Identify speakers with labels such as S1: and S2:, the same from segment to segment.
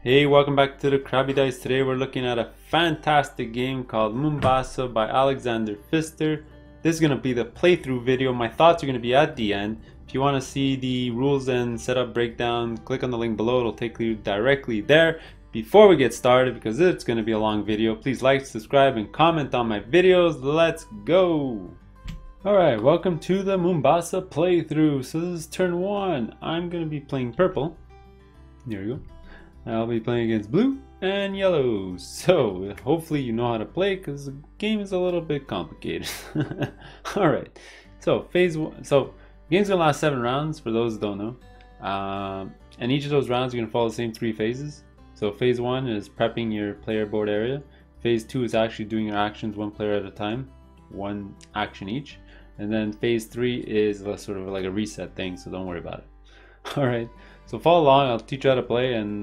S1: Hey, welcome back to the Crabby Dice. Today we're looking at a fantastic game called Mombasa by Alexander Pfister. This is going to be the playthrough video. My thoughts are going to be at the end. If you want to see the rules and setup breakdown, click on the link below. It'll take you directly there. Before we get started, because it's going to be a long video, please like, subscribe, and comment on my videos. Let's go! Alright, welcome to the Mombasa playthrough. So this is turn 1. I'm going to be playing purple. There we go. I'll be playing against blue and yellow. So hopefully you know how to play, because the game is a little bit complicated. Alright, so phase 1. So the game's going to last 7 rounds for those who don't know. And each of those rounds are going to follow the same 3 phases. So phase 1 is prepping your player board area. Phase 2 is actually doing your actions one player at a time, 1 action each. And then phase 3 is sort of like a reset thing, so don't worry about it. Alright, so follow along, I'll teach you how to play, and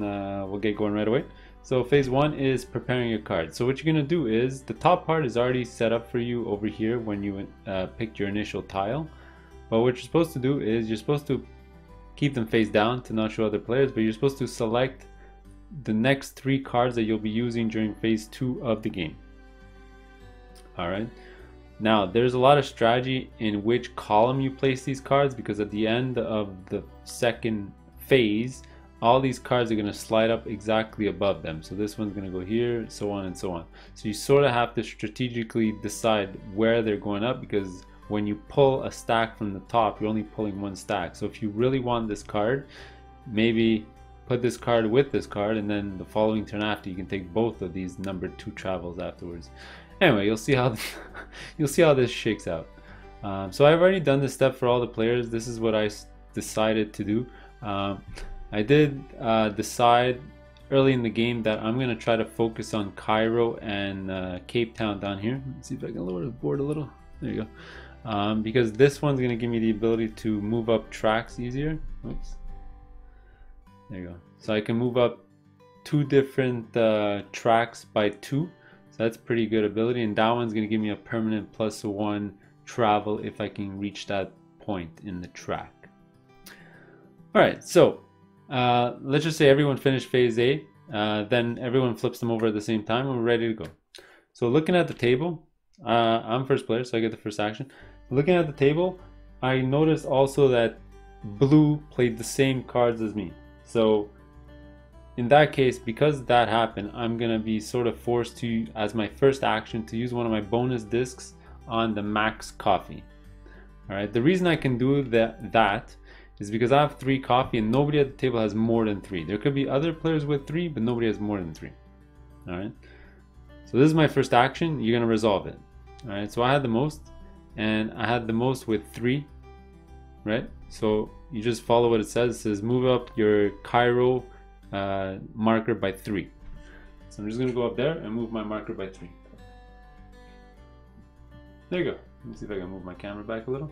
S1: we'll get going right away. So phase 1 is preparing your cards. So what you're going to do is, the top part is already set up for you over here when you picked your initial tile. But what you're supposed to do is, you're supposed to keep them face down to not show other players, but you're supposed to select the next 3 cards that you'll be using during phase 2 of the game. Alright. Now, there's a lot of strategy in which column you place these cards, because at the end of the second phase, all these cards are going to slide up exactly above them. So this one's going to go here, so on and so on. So you sort of have to strategically decide where they're going up, because when you pull a stack from the top, you're only pulling 1 stack. So if you really want this card, maybe put this card with this card, and then the following turn after you can take both of these numbered 2 travels afterwards. Anyway, you'll see how you'll see how this shakes out. So I've already done this step for all the players. This is what I decided to do. I did decide early in the game that I'm going to try to focus on Cairo and Cape Town down here. Let's see if I can lower the board a little. There you go. Because this one's going to give me the ability to move up tracks easier. Oops. There you go. So I can move up 2 different tracks by 2. So that's pretty good ability, and that one's going to give me a permanent +1 travel if I can reach that point in the track. Alright, so let's just say everyone finished phase A, then everyone flips them over at the same time and we're ready to go. So looking at the table, I'm first player, so I get the first action. Looking at the table, I noticed also that blue played the same cards as me. So in that case, because that happened, I'm going to be sort of forced to, as my first action, to use one of my bonus discs on the max coffee. Alright, the reason I can do that is because I have 3 coffee and nobody at the table has more than 3. There could be other players with 3, but nobody has more than 3. Alright, so this is my first action. You're going to resolve it. Alright, so I had the most, and I had the most with 3. Right, so you just follow what it says. It says move up your Cairo marker by 3. So I'm just going to go up there and move my marker by 3. There you go. Let me see if I can move my camera back a little.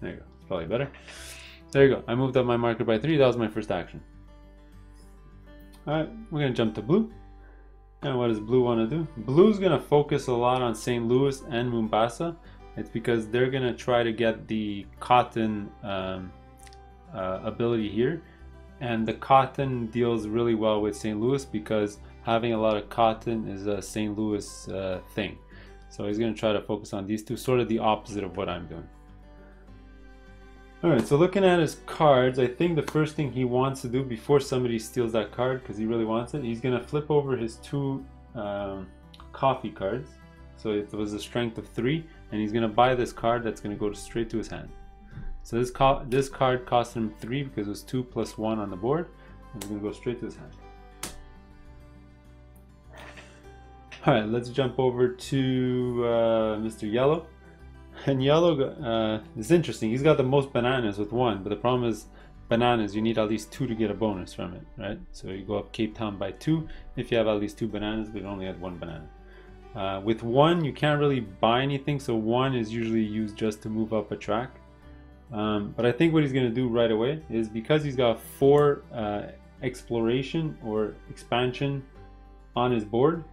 S1: There you go. It's probably better. There you go. I moved up my marker by 3. That was my first action. Alright, we're going to jump to blue. And what does blue want to do? Blue's going to focus a lot on St. Louis and Mombasa. It's because they're going to try to get the cotton ability here, and the cotton deals really well with St. Louis because having a lot of cotton is a St. Louis thing. So he's going to try to focus on these 2, sort of the opposite of what I'm doing. Alright, so looking at his cards, I think the first thing he wants to do before somebody steals that card, because he really wants it, he's going to flip over his 2 coffee cards. So it was a strength of 3, and he's going to buy this card that's going to go straight to his hand. So this card cost him 3 because it was 2 + 1 on the board, and it's going to go straight to his hand. Alright, let's jump over to Mr. Yellow. And Yellow is interesting. He's got the most bananas with 1, but the problem is bananas, you need at least 2 to get a bonus from it, right? So you go up Cape Town by 2 if you have at least 2 bananas, but you only had 1 banana. With 1, you can't really buy anything, so 1 is usually used just to move up a track. But I think what he's going to do right away is, because he's got 4 exploration or expansion on his board,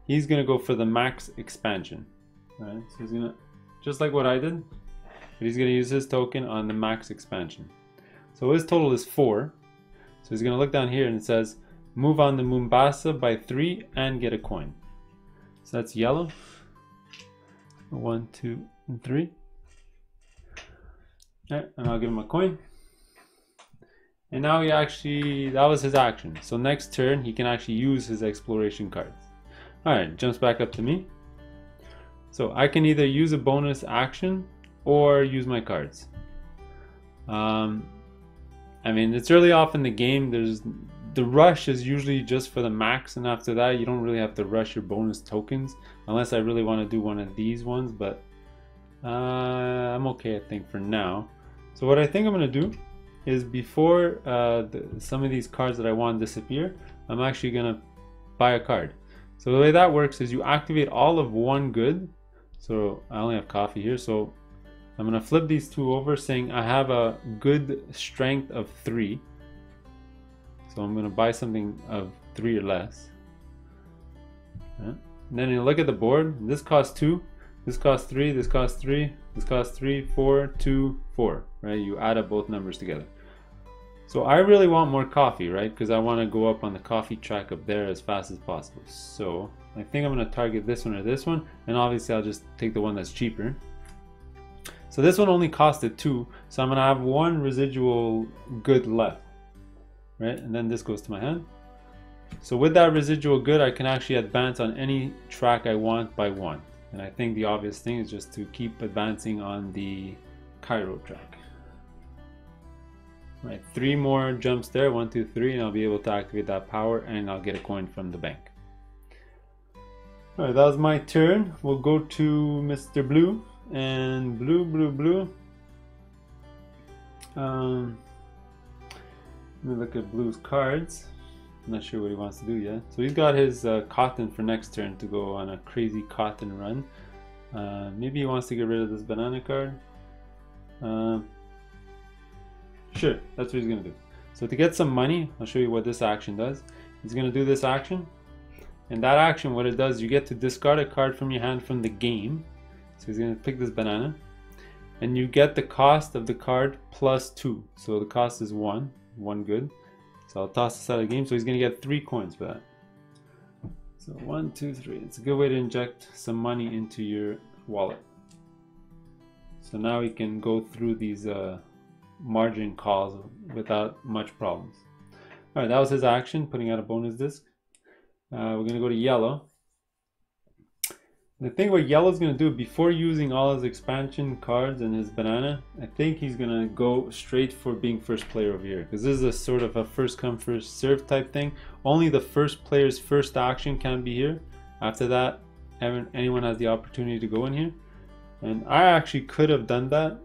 S1: he's going to go for the max expansion. Right? So he's going to, just like what I did, but he's going to use his token on the max expansion. So his total is 4. So he's going to look down here and it says move on to Mombasa by 3 and get a coin. So that's yellow. 1, 2, and 3. Alright, and I'll give him a coin. And now he actually, that was his action. So next turn, he can actually use his exploration cards. Alright, jumps back up to me. So I can either use a bonus action or use my cards. I mean, it's early off in the game. The rush is usually just for the max, and after that, you don't really have to rush your bonus tokens unless I really want to do one of these ones, but I'm okay, I think, for now. So what I think I'm going to do is before some of these cards that I want to disappear, I'm actually going to buy a card. So the way that works is you activate all of one good. So I only have coffee here, so I'm going to flip these two over saying I have a good strength of 3. So I'm going to buy something of 3 or less. And then you look at the board. This costs 2, this costs 3, this costs 3, this costs 3, 4, 2, 4. Right? You add up both numbers together. So I really want more coffee, right? Because I want to go up on the coffee track up there as fast as possible. So I think I'm going to target this one or this one, and obviously I'll just take the one that's cheaper. So this one only costed 2, so I'm going to have 1 residual good left, right? And then this goes to my hand. So with that residual good, I can actually advance on any track I want by 1. And I think the obvious thing is just to keep advancing on the Cairo track. Right, 3 more jumps there, 1, 2, 3, and I'll be able to activate that power, and I'll get a coin from the bank. Alright, that was my turn. We'll go to Mr. Blue, and Blue. Let me look at Blue's cards. I'm not sure what he wants to do yet. So he's got his cotton for next turn to go on a crazy cotton run. Maybe he wants to get rid of this banana card. Sure, that's what he's going to do. So to get some money, I'll show you what this action does. He's going to do this action. And that action, what it does, you get to discard a card from your hand from the game. So he's going to pick this banana. And you get the cost of the card plus 2. So the cost is 1 good. So I'll toss this out of the game. So he's going to get 3 coins for that. So 1, 2, 3. It's a good way to inject some money into your wallet. So now he can go through these margin calls without much problems. Alright, that was his action, putting out a bonus disc. We're going to go to yellow. The thing what yellow's going to do, before using all his expansion cards and his banana, I think he's going to go straight for being first player over here. Because this is a sort of a first come first serve type thing. Only the first player's first action can be here. After that, anyone has the opportunity to go in here. And I actually could have done that.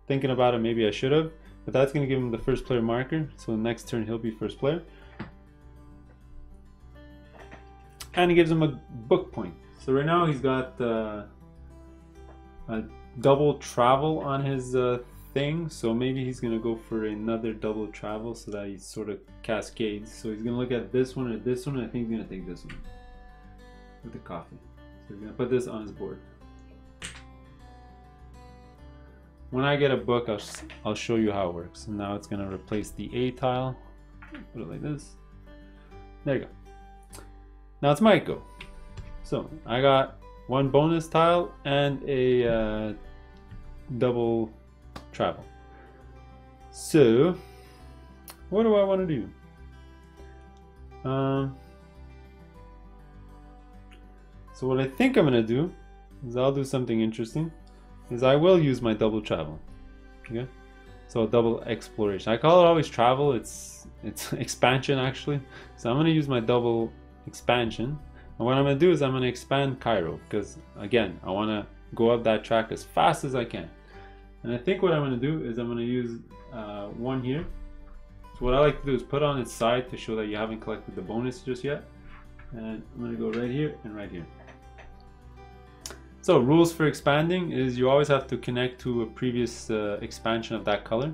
S1: Thinking about it, maybe I should have. But that's going to give him the first player marker. So the next turn he'll be first player. And it gives him a book point. So right now he's got a double travel on his thing. So maybe he's going to go for another double travel so that he sort of cascades. So he's going to look at this one or this one. And I think he's going to take this one with the coffee. So he's going to put this on his board. When I get a book, I'll show you how it works. And now it's going to replace the A tile. Put it like this. There you go. Now it's my go. So I got 1 bonus tile and a double travel. So what do I want to do? So what I think I'm going to do is I'll do something interesting. Is I will use my double travel. Okay, so double exploration. I call it always travel. It's expansion actually. So I'm going to use my double expansion, and what I'm going to do is I'm going to expand Cairo because again I want to go up that track as fast as I can. And I think what I'm going to do is I'm going to use 1 here. So what I like to do is put on its side to show that you haven't collected the bonus just yet. And I'm going to go right here and right here. So rules for expanding is you always have to connect to a previous expansion of that color,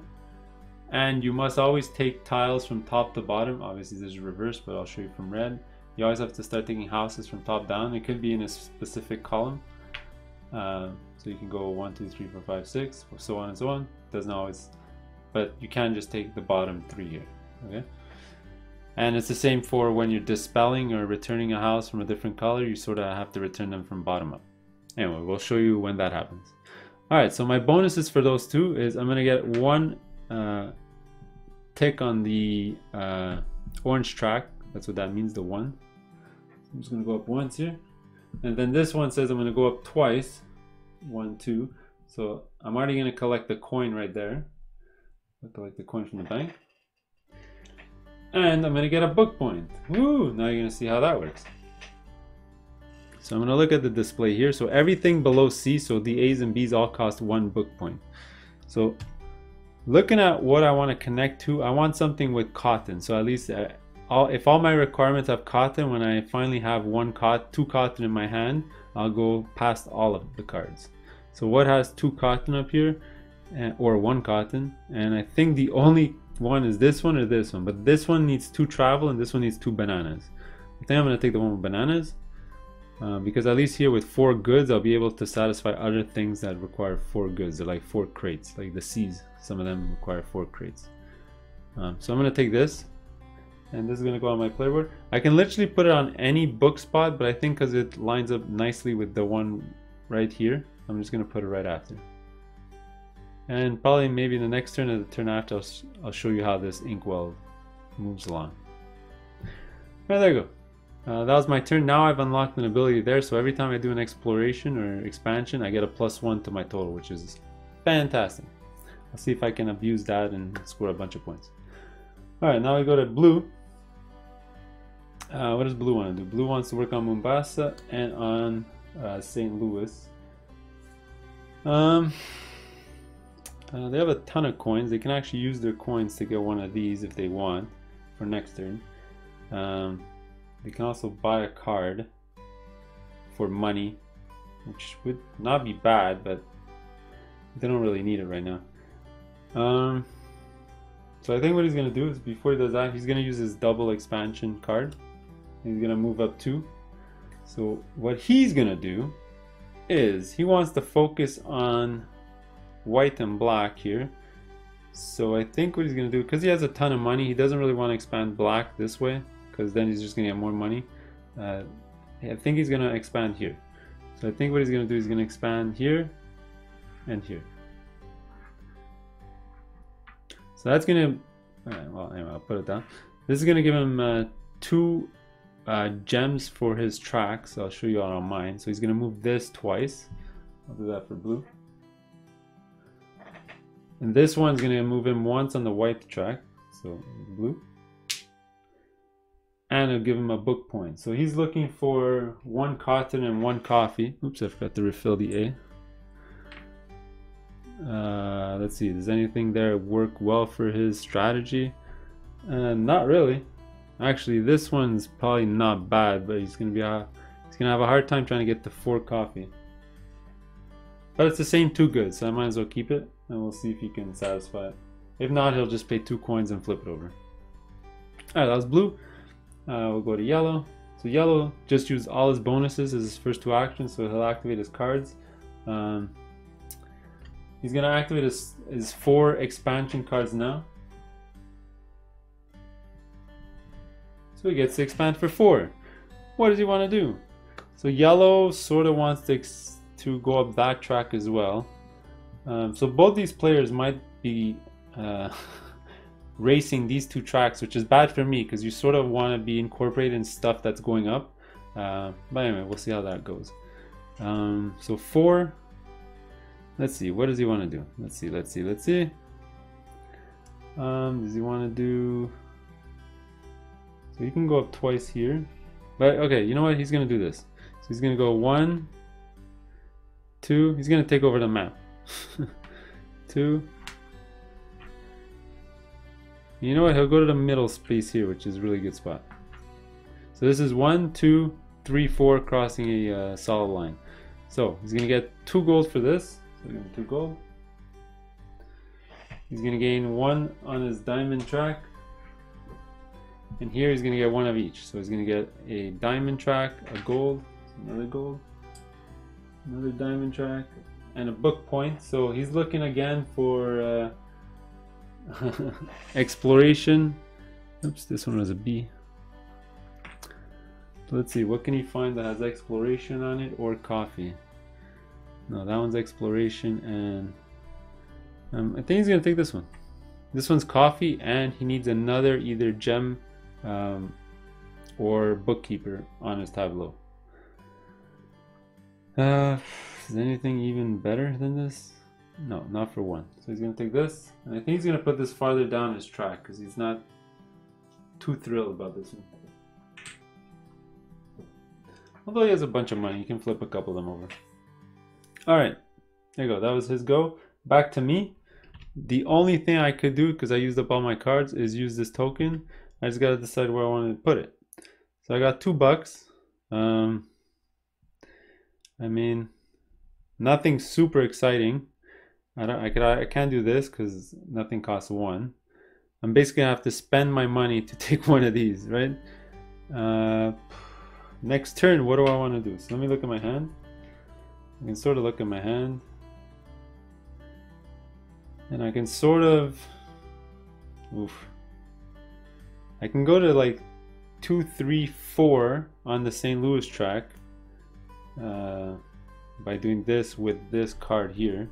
S1: and you must always take tiles from top to bottom. Obviously this is reverse, but I'll show you from red. You always have to start taking houses from top down. It could be in a specific column, so you can go 1, 2, 3, 4, 5, 6, so on and so on. Doesn't always, but you can just take the bottom 3 here. Okay, And it's the same for when you're dispelling or returning a house from a different color, you sort of have to return them from bottom up. Anyway, we'll show you when that happens. Alright, so my bonuses for those two is I'm going to get one tick on the orange track. That's what that means, the one. So I'm just going to go up once here. And then this one says I'm going to go up twice. 1, 2. So I'm already going to collect the coin right there. I'll collect the coin from the bank. And I'm going to get a book point. Woo! Now you're going to see how that works. So I'm going to look at the display here. So everything below C, so the A's and B's all cost 1 book point. So looking at what I want to connect to, I want something with cotton. So at least if all my requirements have cotton, when I finally have two cotton in my hand, I'll go past all of the cards. So what has 2 cotton up here, or 1 cotton? And I think the only one is this one or this one, but this one needs 2 travel and this one needs 2 bananas. I think I'm going to take the one with bananas. Because at least here with 4 goods, I'll be able to satisfy other things that require 4 goods. They're like 4 crates, like the C's. Some of them require 4 crates. So I'm going to take this, and this is going to go on my playboard. I can literally put it on any book spot, but I think because it lines up nicely with the one right here, I'm just going to put it right after. And probably maybe the next turn or the turn after, I'll show you how this inkwell moves along. Alright, there you go. That was my turn. Now I've unlocked an ability there, so every time I do an exploration or expansion, I get a +1 to my total, which is fantastic. I'll see if I can abuse that and score a bunch of points. Alright, now we go to blue. What does blue want to do? Blue wants to work on Mombasa and on St. Louis. They have a ton of coins. They can actually use their coins to get one of these if they want for next turn. They can also buy a card for money, which would not be bad, but they don't really need it right now. So I think what he's going to do is, before he does that, he's going to use his double expansion card. He's going to move up 2. So what he's going to do is he wants to focus on white and black here. So I think what he's going to do, because he has a ton of money, he doesn't really want to expand black this way, because then he's just going to get more money. I think he's going to expand here. So I think what he's going to do is he's going to expand here and here. So that's going to, well, anyway, I'll put it down. This is going to give him 2 gems for his track. So I'll show you all on mine. So he's going to move this twice. I'll do that for blue. And this one's going to move him once on the white track. So blue. And it'll give him a book point. So he's looking for 1 cotton and 1 coffee. Oops, I forgot to refill the A. Let's see, does anything there work well for his strategy? Not really. Actually, this one's probably not bad, but he's gonna have a hard time trying to get to 4 coffee. But it's the same 2 goods, so I might as well keep it, and we'll see if he can satisfy it. If not, he'll just pay 2 coins and flip it over. Alright, that was blue. We'll go to yellow. So yellow just used all his bonuses as his first 2 actions, so he'll activate his cards. He's going to activate his 4 expansion cards now. So he gets to expand for 4. What does he want to do? So yellow sort of wants to go up that track as well. So both these players might be racing these 2 tracks, which is bad for me because you sort of want to be incorporated in stuff that's going up. But anyway, we'll see how that goes. So 4. Let's see, what does he want to do? Let's see. Does he want to do... So he can go up twice here. But okay, you know what? He's going to do this. So he's going to go 1, 2. He's going to take over the map. 2. You know what? He'll go to the middle space here, which is a really good spot. So this is 1, 2, 3, 4 crossing a solid line. So he's going to get 2 gold for this. So give him 2 gold. He's going to gain 1 on his diamond track. And here he's going to get 1 of each. So he's going to get a diamond track, a gold, another gold, another diamond track, and a book point. So he's looking again for exploration Oops, this one was a B. Let's see, what can he find that has exploration on it or coffee? No, that one's exploration, and I think he's gonna take this one. This one's coffee, and he needs another either gem or bookkeeper on his tableau. Is anything even better than this? No, not for one. So he's gonna take this, and I think he's gonna put this farther down his track because he's not too thrilled about this one. Although he has a bunch of money, you can flip a couple of them over. Alright, there you go. That was his go. Back to me. The only thing I could do, because I used up all my cards, is use this token. I just gotta decide where I want to put it. So I got $2. I mean, nothing super exciting. I can't do this because nothing costs 1. I'm basically gonna have to spend my money to take one of these, right? Next turn, what do I want to do? So let me look at my hand. I can sort of look at my hand, and I can sort of, I can go to like 2, 3, 4 on the St. Louis track by doing this with this card here.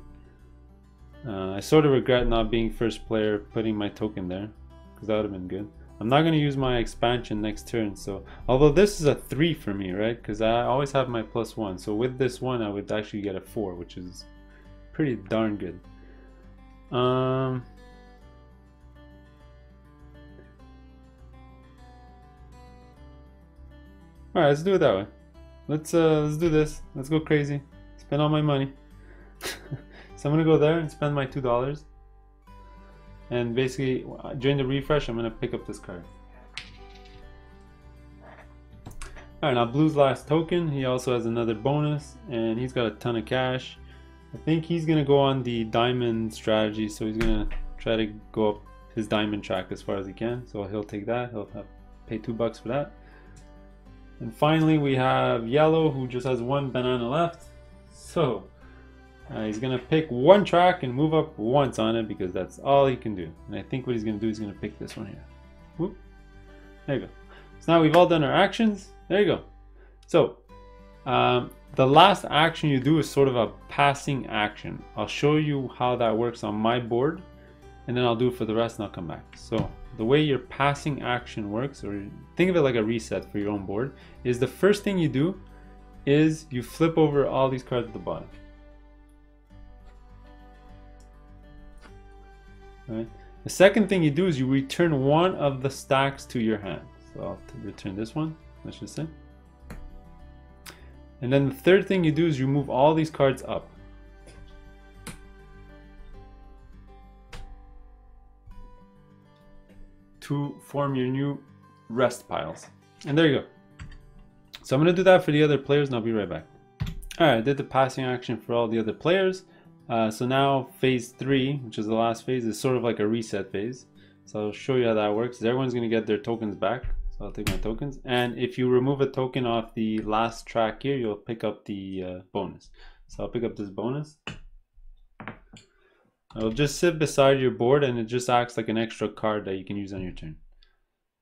S1: I sort of regret not being first player, putting my token there, because that would have been good. I'm not going to use my expansion next turn, so although this is a 3 for me, right, because I always have my +1, so with this one I would actually get a 4, which is pretty darn good. Alright, let's do it that way. Let's do this. Let's go crazy. Spend all my money. So I'm gonna go there and spend my $2. And basically, during the refresh, I'm gonna pick up this card. Alright, now Blue's last token. He also has another bonus, and he's got a ton of cash. I think he's gonna go on the diamond strategy, so he's gonna try to go up his diamond track as far as he can. So he'll take that. He'll pay $2 for that. And finally, we have Yellow, who just has 1 banana left. So he's gonna pick 1 track and move up once on it because that's all he can do. And I think what he's gonna do is gonna pick this one here. Whoop. There you go. So now we've all done our actions. There you go. So the last action you do is sort of a passing action. I'll show you how that works on my board, and then I'll do it for the rest and I'll come back. So the way your passing action works, or think of it like a reset for your own board, is the first thing you do is you flip over all these cards at the bottom. Right. The second thing you do is you return 1 of the stacks to your hand. So I'll return this one, let's just say. And then the third thing you do is you move all these cards up. To form your new rest piles. And there you go. So I'm going to do that for the other players and I'll be right back. Alright, I did the passing action for all the other players. So now phase 3, which is the last phase, is sort of like a reset phase. So I'll show you how that works. Everyone's going to get their tokens back. So I'll take my tokens. And if you remove a token off the last track here, you'll pick up the bonus. So I'll pick up this bonus. It'll just sit beside your board and it just acts like an extra card that you can use on your turn.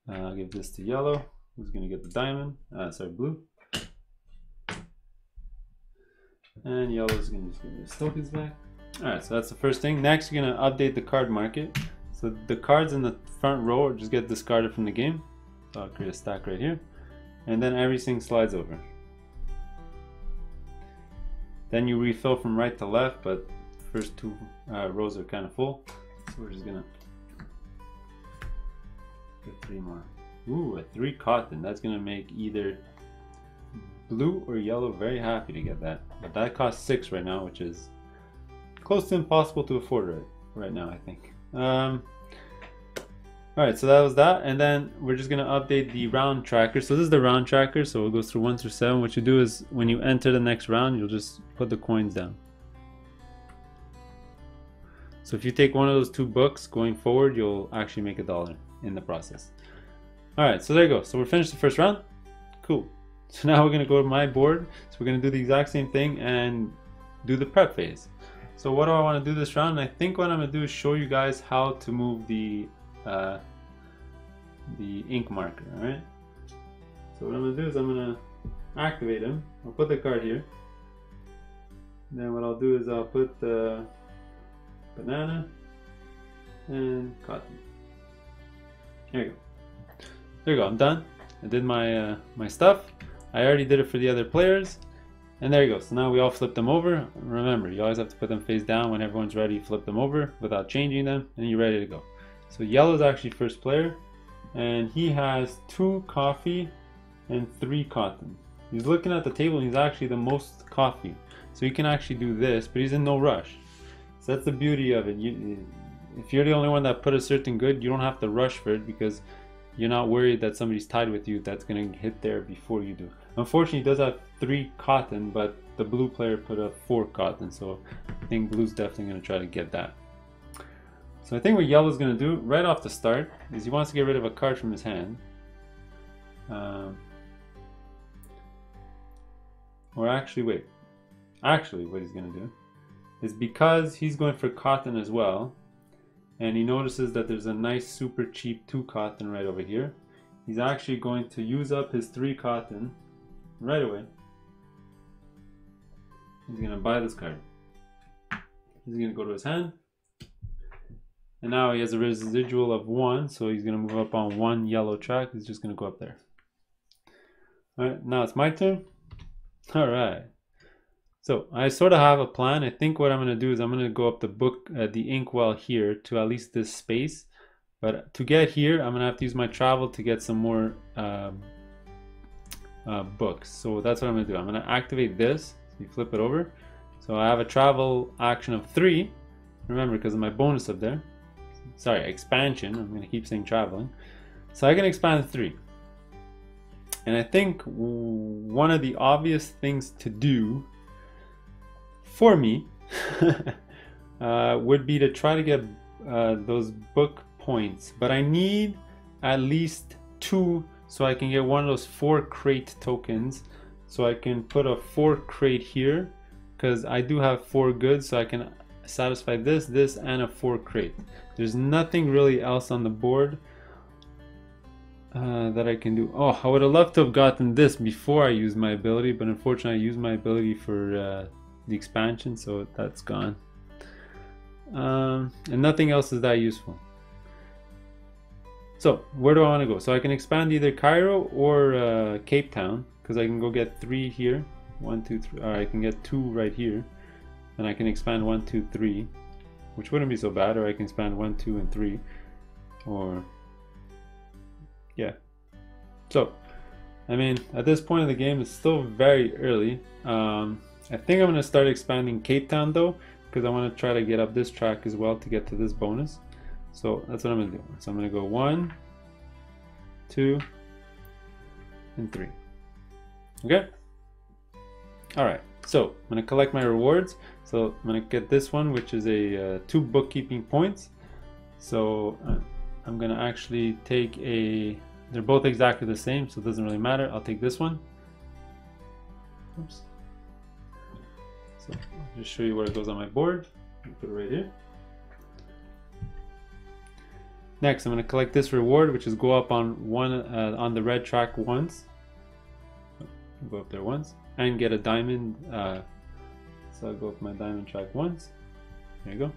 S1: I'll give this to Yellow, who's going to get the diamond. Sorry, Blue. And Yellow's going to just give his tokens back. Alright, so that's the first thing. Next, you're going to update the card market. So the cards in the front row just get discarded from the game. So I'll create a stack right here. And then everything slides over. Then you refill from right to left, but first 2 rows are kind of full. So we're just going to get 3 more. Ooh, a 3 cotton. That's going to make either Blue or Yellow very happy to get that. But that costs 6 right now, which is close to impossible to afford right now, I think. Alright, so that was that, and then we're just going to update the round tracker. So this is the round tracker, so it goes through 1 through 7. What you do is when you enter the next round, you'll just put the coins down. So if you take one of those 2 books going forward, you'll actually make $1 in the process. Alright, so there you go. So we're finished the first round. Cool. So now we're going to go to my board. So we're going to do the exact same thing and do the prep phase. So what do I want to do this round? I think what I'm going to do is show you guys how to move the the ink marker. All right. So what I'm gonna do is I'm gonna activate him. I'll put the card here. Then what I'll do is I'll put the banana and cotton. There you go. There you go. I'm done. I did my my stuff. I already did it for the other players. And there you go. So now we all flip them over. Remember, you always have to put them face down. When everyone's ready, flip them over without changing them, and you're ready to go. So yellow's actually first player, and he has 2 coffee and 3 cotton. He's looking at the table, and he's actually the most coffee. So he can actually do this, but he's in no rush. So that's the beauty of it. If you're the only one that put a certain good, you don't have to rush for it because you're not worried that somebody's tied with you that's going to hit there before you do. Unfortunately, he does have 3 cotton, but the blue player put a 4 cotton, so I think blue's definitely going to try to get that. So I think what yellow's going to do right off the start is he wants to get rid of a card from his hand. Or actually, wait. Actually, what he's going to do is because he's going for cotton as well, and he notices that there's a nice super cheap 2 cotton right over here, he's actually going to use up his 3 cotton right away. He's going to buy this card. He's going to go to his hand, and now he has a residual of 1, so he's going to move up on 1 yellow track. He's just going to go up there. Alright, now it's my turn. Alright. So I sort of have a plan. I think what I'm going to do is I'm going to go up the inkwell here to at least this space. But to get here, I'm going to have to use my travel to get some more books. So that's what I'm going to do. I'm going to activate this. So you flip it over. So I have a travel action of 3. Remember, because of my bonus up there. Sorry, expansion. I'm going to keep saying traveling. So I can expand 3. And I think one of the obvious things to do for me would be to try to get those book points, but I need at least 2 so I can get one of those 4 crate tokens, so I can put a 4 crate here because I do have 4 goods, so I can satisfy this, and a 4 crate. There's nothing really else on the board that I can do. Oh, I would have loved to have gotten this before I used my ability, but unfortunately I used my ability for the expansion, so that's gone. And nothing else is that useful. So where do I want to go? So I can expand either Cairo or Cape Town, because I can go get 3 here, 1, 2, 3, or I can get 2 right here, and I can expand 1, 2, 3, which wouldn't be so bad. Or I can expand 1, 2, and 3, or yeah. So I mean, at this point of the game, it's still very early. I think I'm going to start expanding Cape Town though, because I want to try to get up this track as well to get to this bonus. So that's what I'm going to do. So I'm going to go 1, 2, and 3. Okay? Alright, so I'm going to collect my rewards. So I'm going to get this one, which is a 2 bookkeeping points. So I'm going to actually take a... They're both exactly the same, so it doesn't really matter. I'll take this one. Oops. So I'll just show you where it goes on my board. I'll put it right here. Next, I'm going to collect this reward, which is go up on on the red track once. Go up there once and get a diamond. So I'll go up my diamond track once. There you go.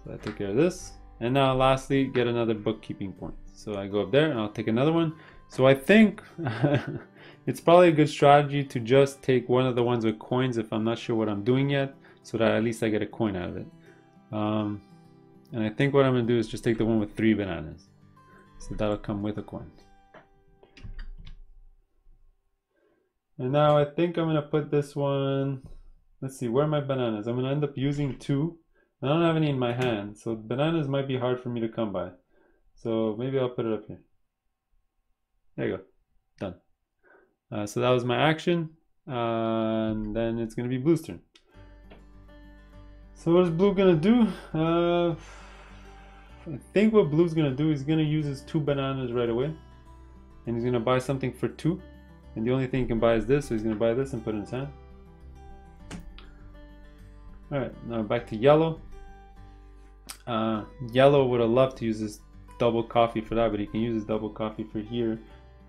S1: So I took care of this. And now lastly, get another bookkeeping point. So I go up there and I'll take another one. So I think it's probably a good strategy to just take one of the ones with coins if I'm not sure what I'm doing yet, so that at least I get a coin out of it. And I think what I'm going to do is just take the one with 3 bananas. So that'll come with a coin. And now I think I'm going to put this one, let's see, where are my bananas? I'm going to end up using 2. I don't have any in my hand, so bananas might be hard for me to come by. So maybe I'll put it up here. There you go. Done. So that was my action. And then it's going to be Blue's turn. So what is Blue going to do? I think what Blue's going to do is going to use his 2 bananas right away. And he's going to buy something for 2. And the only thing he can buy is this, so he's going to buy this and put it in his hand. Alright, now back to Yellow. Yellow would have loved to use his double coffee for that, but he can use his double coffee for here.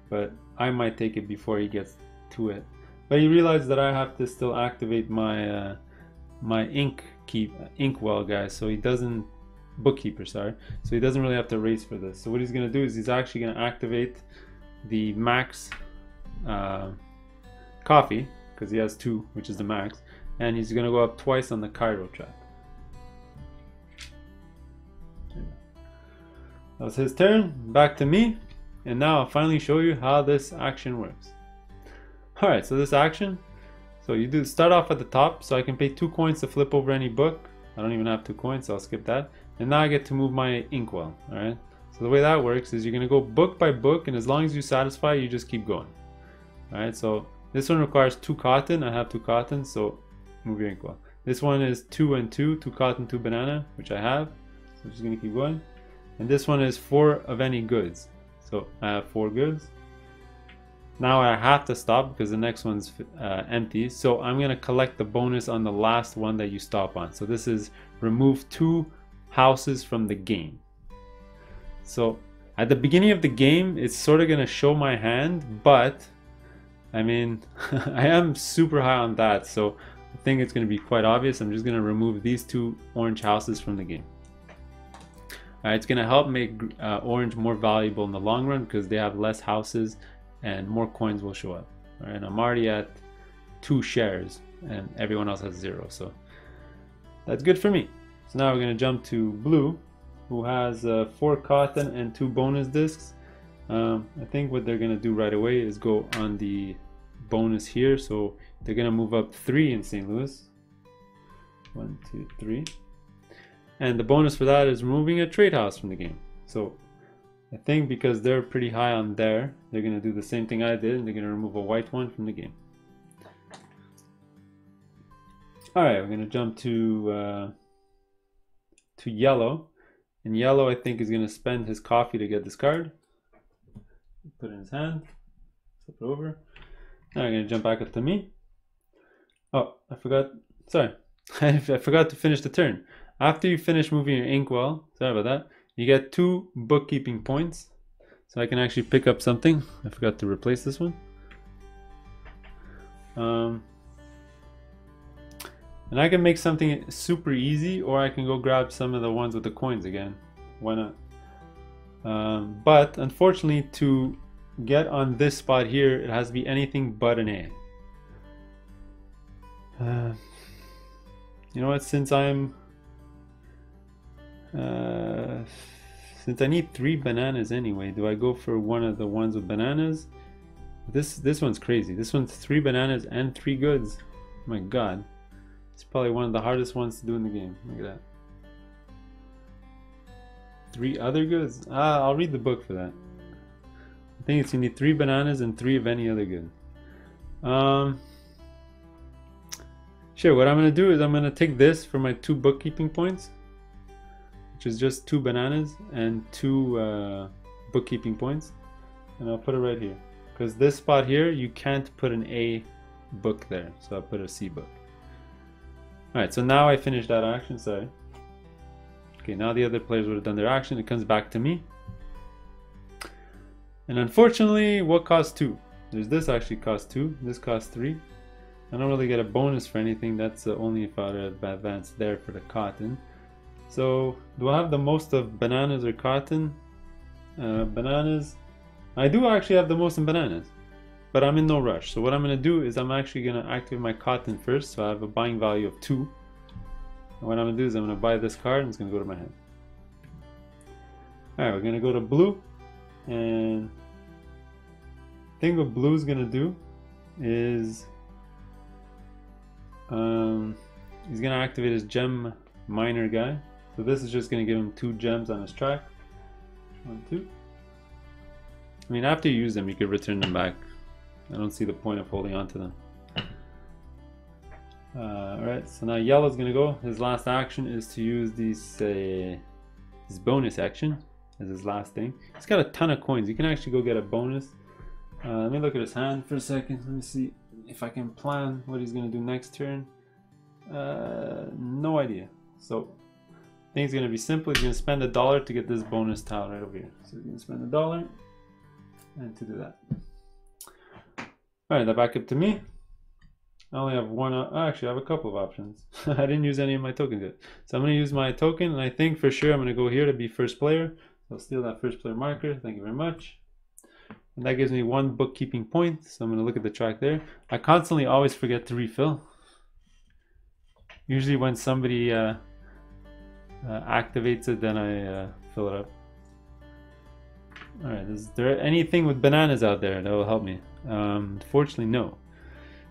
S1: But I might take it before he gets to it. But he realized that I have to still activate my my inkwell guys, so he doesn't bookkeeper, sorry. So he doesn't really have to race for this. So what he's gonna do is he's actually gonna activate the max coffee, because he has 2, which is the max, and he's gonna go up twice on the Cairo trap. That was his turn. Back to me, and now I'll finally show you how this action works. Alright, so this action, so you do start off at the top, so I can pay 2 coins to flip over any book. I don't even have 2 coins, so I'll skip that. And now I get to move my inkwell. Alright, so the way that works is you're gonna go book by book, and as long as you satisfy, you just keep going. Alright, so this one requires 2 cotton. I have 2 cotton, so move your inkwell. This one is 2 and 2, 2 cotton, 2 banana, which I have. So I'm just gonna keep going. And this one is 4 of any goods. So I have 4 goods. Now I have to stop because the next one's empty. So I'm gonna collect the bonus on the last one that you stop on. So this is remove 2 houses from the game. So at the beginning of the game, it's sort of gonna show my hand, but I mean, I am super high on that. So I think it's gonna be quite obvious. I'm just gonna remove these 2 orange houses from the game. It's gonna help make orange more valuable in the long run because they have less houses and more coins will show up. Alright, I'm already at 2 shares and everyone else has 0, so that's good for me. So now we're gonna jump to blue, who has 4 cotton and 2 bonus discs. I think what they're gonna do right away is go on the bonus here, so they're gonna move up 3 in St. Louis. 1, 2, 3. And the bonus for that is removing a trade house from the game. So I think because they're pretty high on there, they're going to do the same thing I did, and they're going to remove a white one from the game. Alright, we're going to jump to yellow. And yellow, I think, is going to spend his coffee to get this card. Put it in his hand. Flip it over. Now we're going to jump back up to me. Oh, I forgot. Sorry. I forgot to finish the turn. After you finish moving your inkwell, sorry about that, you get 2 bookkeeping points. So I can actually pick up something. I forgot to replace this one. And I can make something super easy, or I can go grab some of the ones with the coins again. Why not? But unfortunately, to get on this spot here, it has to be anything but an A. You know what? Since I need 3 bananas anyway, do I go for one of the ones with bananas? This one's crazy. This one's 3 bananas and 3 goods. Oh my god. It's probably one of the hardest ones to do in the game. Look at that. 3 other goods? I'll read the book for that. I think it's you need 3 bananas and 3 of any other good. Sure, what I'm gonna do is I'm gonna take this for my 2 bookkeeping points, which is just 2 bananas and 2 bookkeeping points, and I'll put it right here because this spot here you can't put an A book there, so I'll put a C book. Alright, so now I finished that action. Sorry. Okay, now the other players would have done their action. It comes back to me, and unfortunately, what costs 2? There's this actually costs 2. This costs 3. I don't really get a bonus for anything. That's only if I advance there for the cotton. So do I have the most of bananas or cotton? Bananas. I do actually have the most in bananas, but I'm in no rush. So what I'm going to do is I'm actually going to activate my cotton first. So I have a buying value of 2. And what I'm going to do is I'm going to buy this card and it's going to go to my hand. Alright, we're going to go to blue. And I think what blue is going to do is he's going to activate his gem miner guy. So this is just going to give him 2 gems on his track. 1, 2. I mean, after you use them, you could return them back. I don't see the point of holding on to them. Alright, so now yellow's going to go. His last action is to use his bonus action as his last thing. He's got a ton of coins. You can actually go get a bonus. Let me look at his hand for a second. Let me see if I can plan what he's going to do next turn. No idea. So think it's gonna be simple. He's gonna spend $1 to get this bonus tile right over here. So he's gonna spend $1 and to do that. All right, that back up to me. I only have one, actually I have a couple of options. I didn't use any of my tokens yet. So I'm gonna use my token, and I think for sure I'm gonna go here to be first player. So I'll steal that first player marker, thank you very much. And that gives me 1 bookkeeping point, so I'm gonna look at the track there. I constantly always forget to refill. Usually when somebody activates it, then I fill it up. All right, is there anything with bananas out there that will help me? Fortunately, no.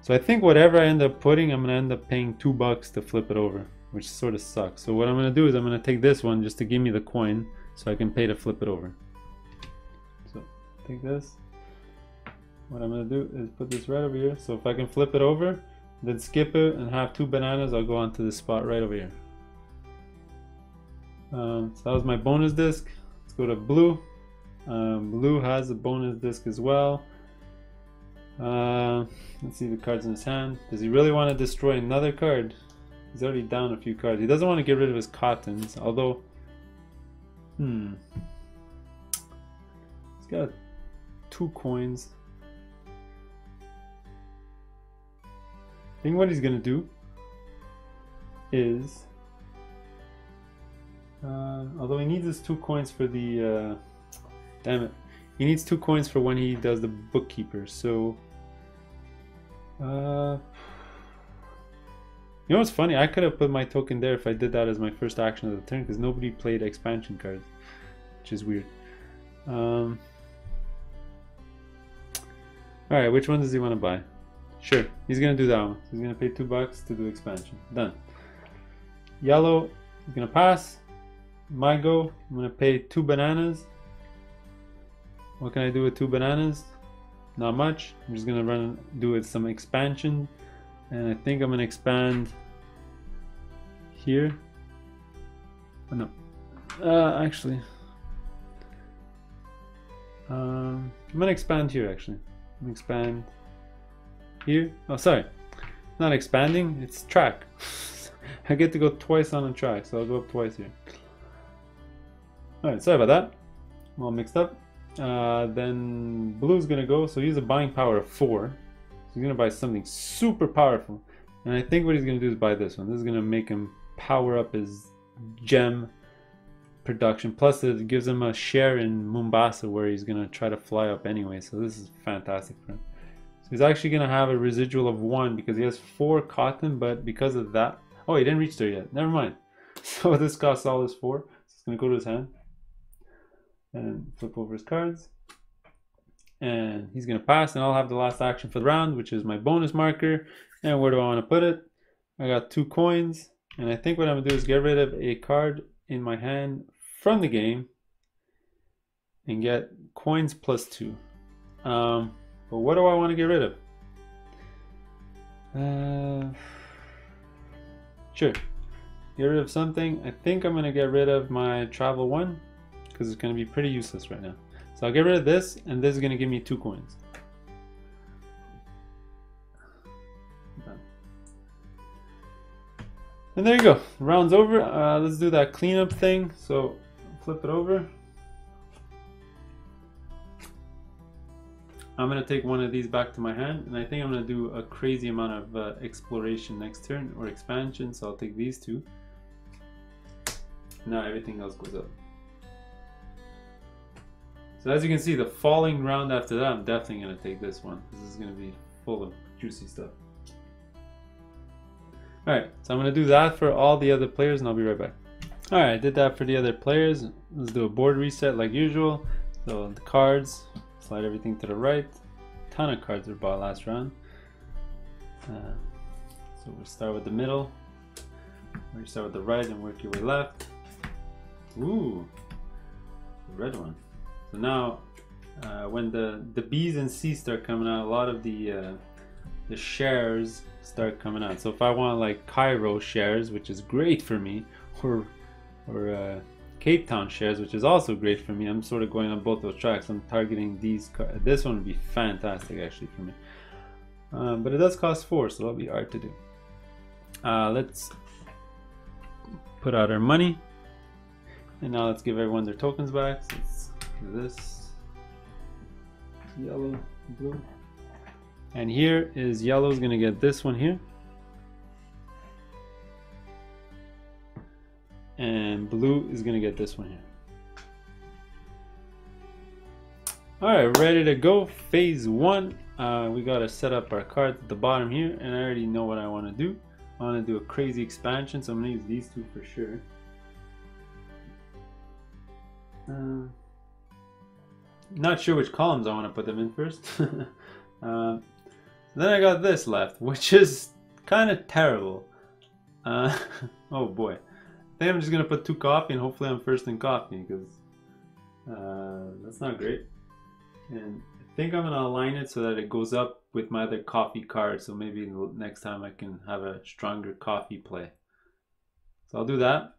S1: So I think whatever I end up putting, I'm gonna end up paying $2 to flip it over, which sort of sucks. So what I'm gonna do is I'm gonna take this one just to give me the coin so I can pay to flip it over. So take this. What I'm gonna do is put this right over here. So if I can flip it over, then skip it and have 2 bananas, I'll go onto this spot right over here. So that was my bonus disc. Let's go to blue. Blue has a bonus disc as well. Let's see the cards in his hand. Does he really want to destroy another card? He's already down a few cards. He doesn't want to get rid of his cottons, although he's got 2 coins. I think what he's gonna do is although he needs his 2 coins for the damn it, he needs 2 coins for when he does the bookkeeper. So you know what's funny? I could have put my token there if I did that as my first action of the turn, because nobody played expansion cards, which is weird. Alright, which one does he want to buy? Sure, he's gonna do that one. He's gonna pay $2 to do expansion. Done. Yellow, he's gonna pass. My go, I'm gonna pay 2 bananas. What can I do with 2 bananas? Not much. I'm just gonna do it some expansion, and I think I'm gonna expand here. Oh, no, actually, I'm gonna expand here. Actually, I'm gonna expand here. Oh, sorry, not expanding. It's track. I get to go twice on a track, so I'll go up twice here. All right, sorry about that. I'm all mixed up. Then blue's gonna go, so he's a buying power of 4. So he's gonna buy something super powerful, and I think what he's gonna do is buy this one. This is gonna make him power up his gem production, plus it gives him a share in Mombasa where he's gonna try to fly up anyway, so this is fantastic for him. So he's actually gonna have a residual of 1 because he has 4 cotton, but because of that, oh, he didn't reach there yet, never mind. So this costs all his 4, so it's gonna go to his hand and flip over his cards, and he's gonna pass, and I'll have the last action for the round, which is my bonus marker. And where do I want to put it? I got 2 coins, and I think what I'm gonna do is get rid of a card in my hand from the game and get coins plus 2. But what do I want to get rid of? Sure, get rid of something. I think I'm gonna get rid of my travel 1 because it's going to be pretty useless right now. So I'll get rid of this, and this is going to give me 2 coins. Done. And there you go. Round's over. Let's do that cleanup thing. So flip it over. I'm going to take one of these back to my hand, and I think I'm going to do a crazy amount of exploration next turn, or expansion. So I'll take these 2. Now everything else goes up. So as you can see, the falling round after that, I'm definitely going to take this one. This is going to be full of juicy stuff. Alright, so I'm going to do that for all the other players, and I'll be right back. Alright, I did that for the other players. Let's do a board reset like usual. So the cards, slide everything to the right. A ton of cards were bought last round. So we'll start with the middle. We start with the right and work your way left. Ooh, the red one. So now, when the B's and C's start coming out, a lot of the shares start coming out. So if I want like Cairo shares, which is great for me, or Cape Town shares, which is also great for me, I'm sort of going on both those tracks. I'm targeting these. This one would be fantastic actually for me, but it does cost 4, so that'll be hard to do. Let's put out our money. And now let's give everyone their tokens back. So let's do this. Yellow, blue. And here is yellow's gonna get this one here. And blue is gonna get this one here. Alright, ready to go. Phase 1. We gotta set up our cards at the bottom here, and I already know what I want to do. I want to do a crazy expansion, so I'm gonna use these two for sure. Not sure which columns I want to put them in first. Then I got this left, which is kind of terrible. Oh boy. I think I'm just gonna put 2 coffee and hopefully I'm first in coffee, because that's not great. And I think I'm gonna align it so that it goes up with my other coffee card, so maybe next time I can have a stronger coffee play. So I'll do that.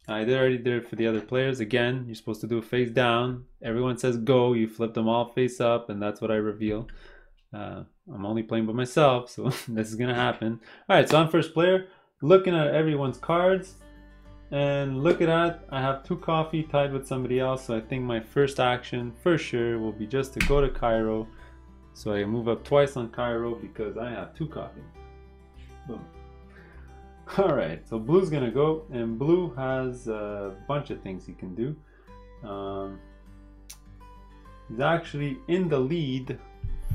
S1: I already did it for the other players. Again, you're supposed to do a face down. Everyone says go, you flip them all face up, and that's what I reveal. I'm only playing by myself, so this is gonna happen. Alright, so I'm first player, looking at everyone's cards, and look at that, I have 2 coffee tied with somebody else, so I think my first action for sure will be just to go to Cairo, so I move up twice on Cairo because I have 2 coffee. Boom. Alright, so blue's gonna go, and blue has a bunch of things he can do. He's actually in the lead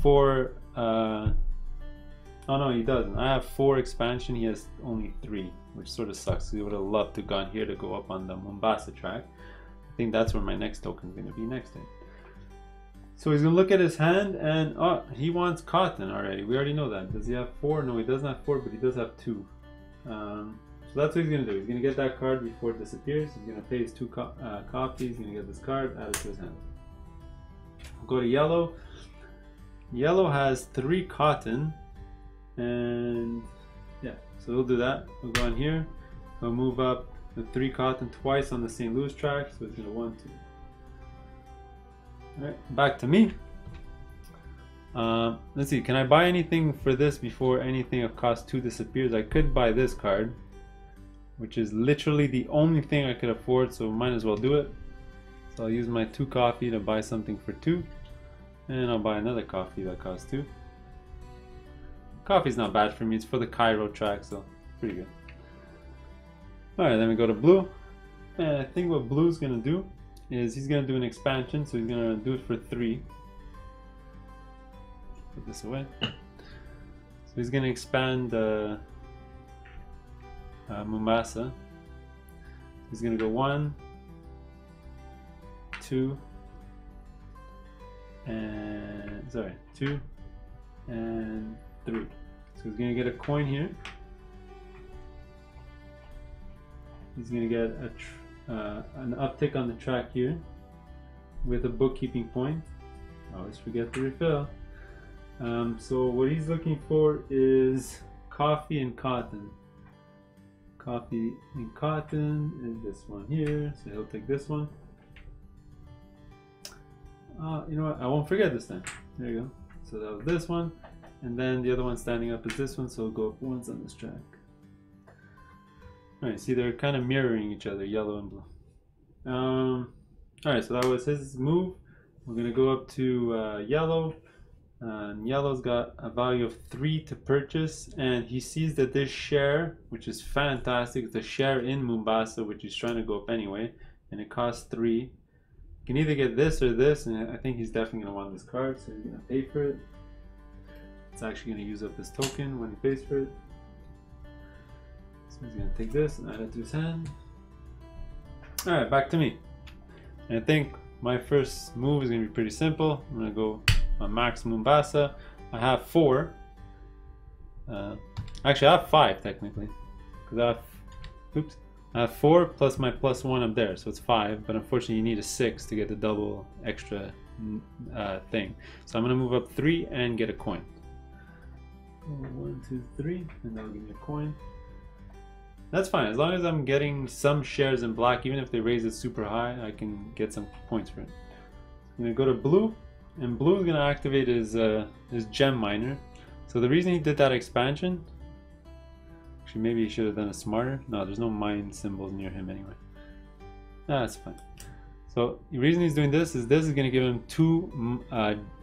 S1: for oh no, he doesn't. I have 4 expansion, he has only 3, which sort of sucks. He would have loved to have gone here to go up on the Mombasa track. I think that's where my next token is going to be next time. So he's going to look at his hand, and oh, he wants cotton already. We already know that. Does he have 4? No, he doesn't have 4, but he does have 2. So that's what he's going to do. He's going to get that card before it disappears. He's going to pay his 2 coffee. He's going to get this card, add it to his hand. Go to yellow. Yellow has 3 cotton, and yeah, so we'll do that. We'll go on here. We'll move up the 3 cotton twice on the St. Louis track, so it's gonna 1, 2. All right, back to me. Let's see. Can I buy anything for this before anything of cost 2 disappears? I could buy this card, which is literally the only thing I could afford, so might as well do it. So I'll use my 2 coffee to buy something for 2. And I'll buy another coffee that costs 2. Coffee's not bad for me, it's for the Cairo track, so pretty good. Alright, then we go to blue. And I think what blue's gonna do is he's gonna do an expansion, so he's gonna do it for 3. Put this away. So he's gonna expand Mombasa. He's gonna go 1, 2, and 2 and 3. So he's gonna get a coin here. He's gonna get an uptick on the track here with a bookkeeping point. Always forget to refill. So what he's looking for is coffee and cotton. Coffee and cotton is this one here, so he'll take this one. You know what? I won't forget this time. There you go. So that was this one, and then the other one standing up is this one, so we'll go up once on this track. Alright, see, they're kind of mirroring each other, yellow and blue. Alright, so that was his move. We're going to go up to yellow. Yellow's got a value of 3 to purchase, and he sees that this share, which is fantastic, it's a share in Mombasa, which he's trying to go up anyway, and it costs 3. You can either get this or this, and I think he's definitely going to want this card, so he's going to pay for it. It's actually going to use up his token when he pays for it. So he's going to take this and add it to his hand. Alright, back to me. And I think my first move is going to be pretty simple. I'm going to go on max Mombasa. I have 4. Actually, I have 5 technically. Because I have 4 plus my +1 up there, so it's 5, but unfortunately you need a 6 to get the double extra thing. So I'm going to move up 3 and get a coin. 1, 2, 3, and that'll give me a coin. That's fine, as long as I'm getting some shares in black, even if they raise it super high, I can get some points for it. I'm going to go to blue, and blue is going to activate his gem miner. So the reason he did that expansion, actually maybe he should have done it smarter. No, there's no mine symbols near him anyway. That's fine. So the reason he's doing this is going to give him 2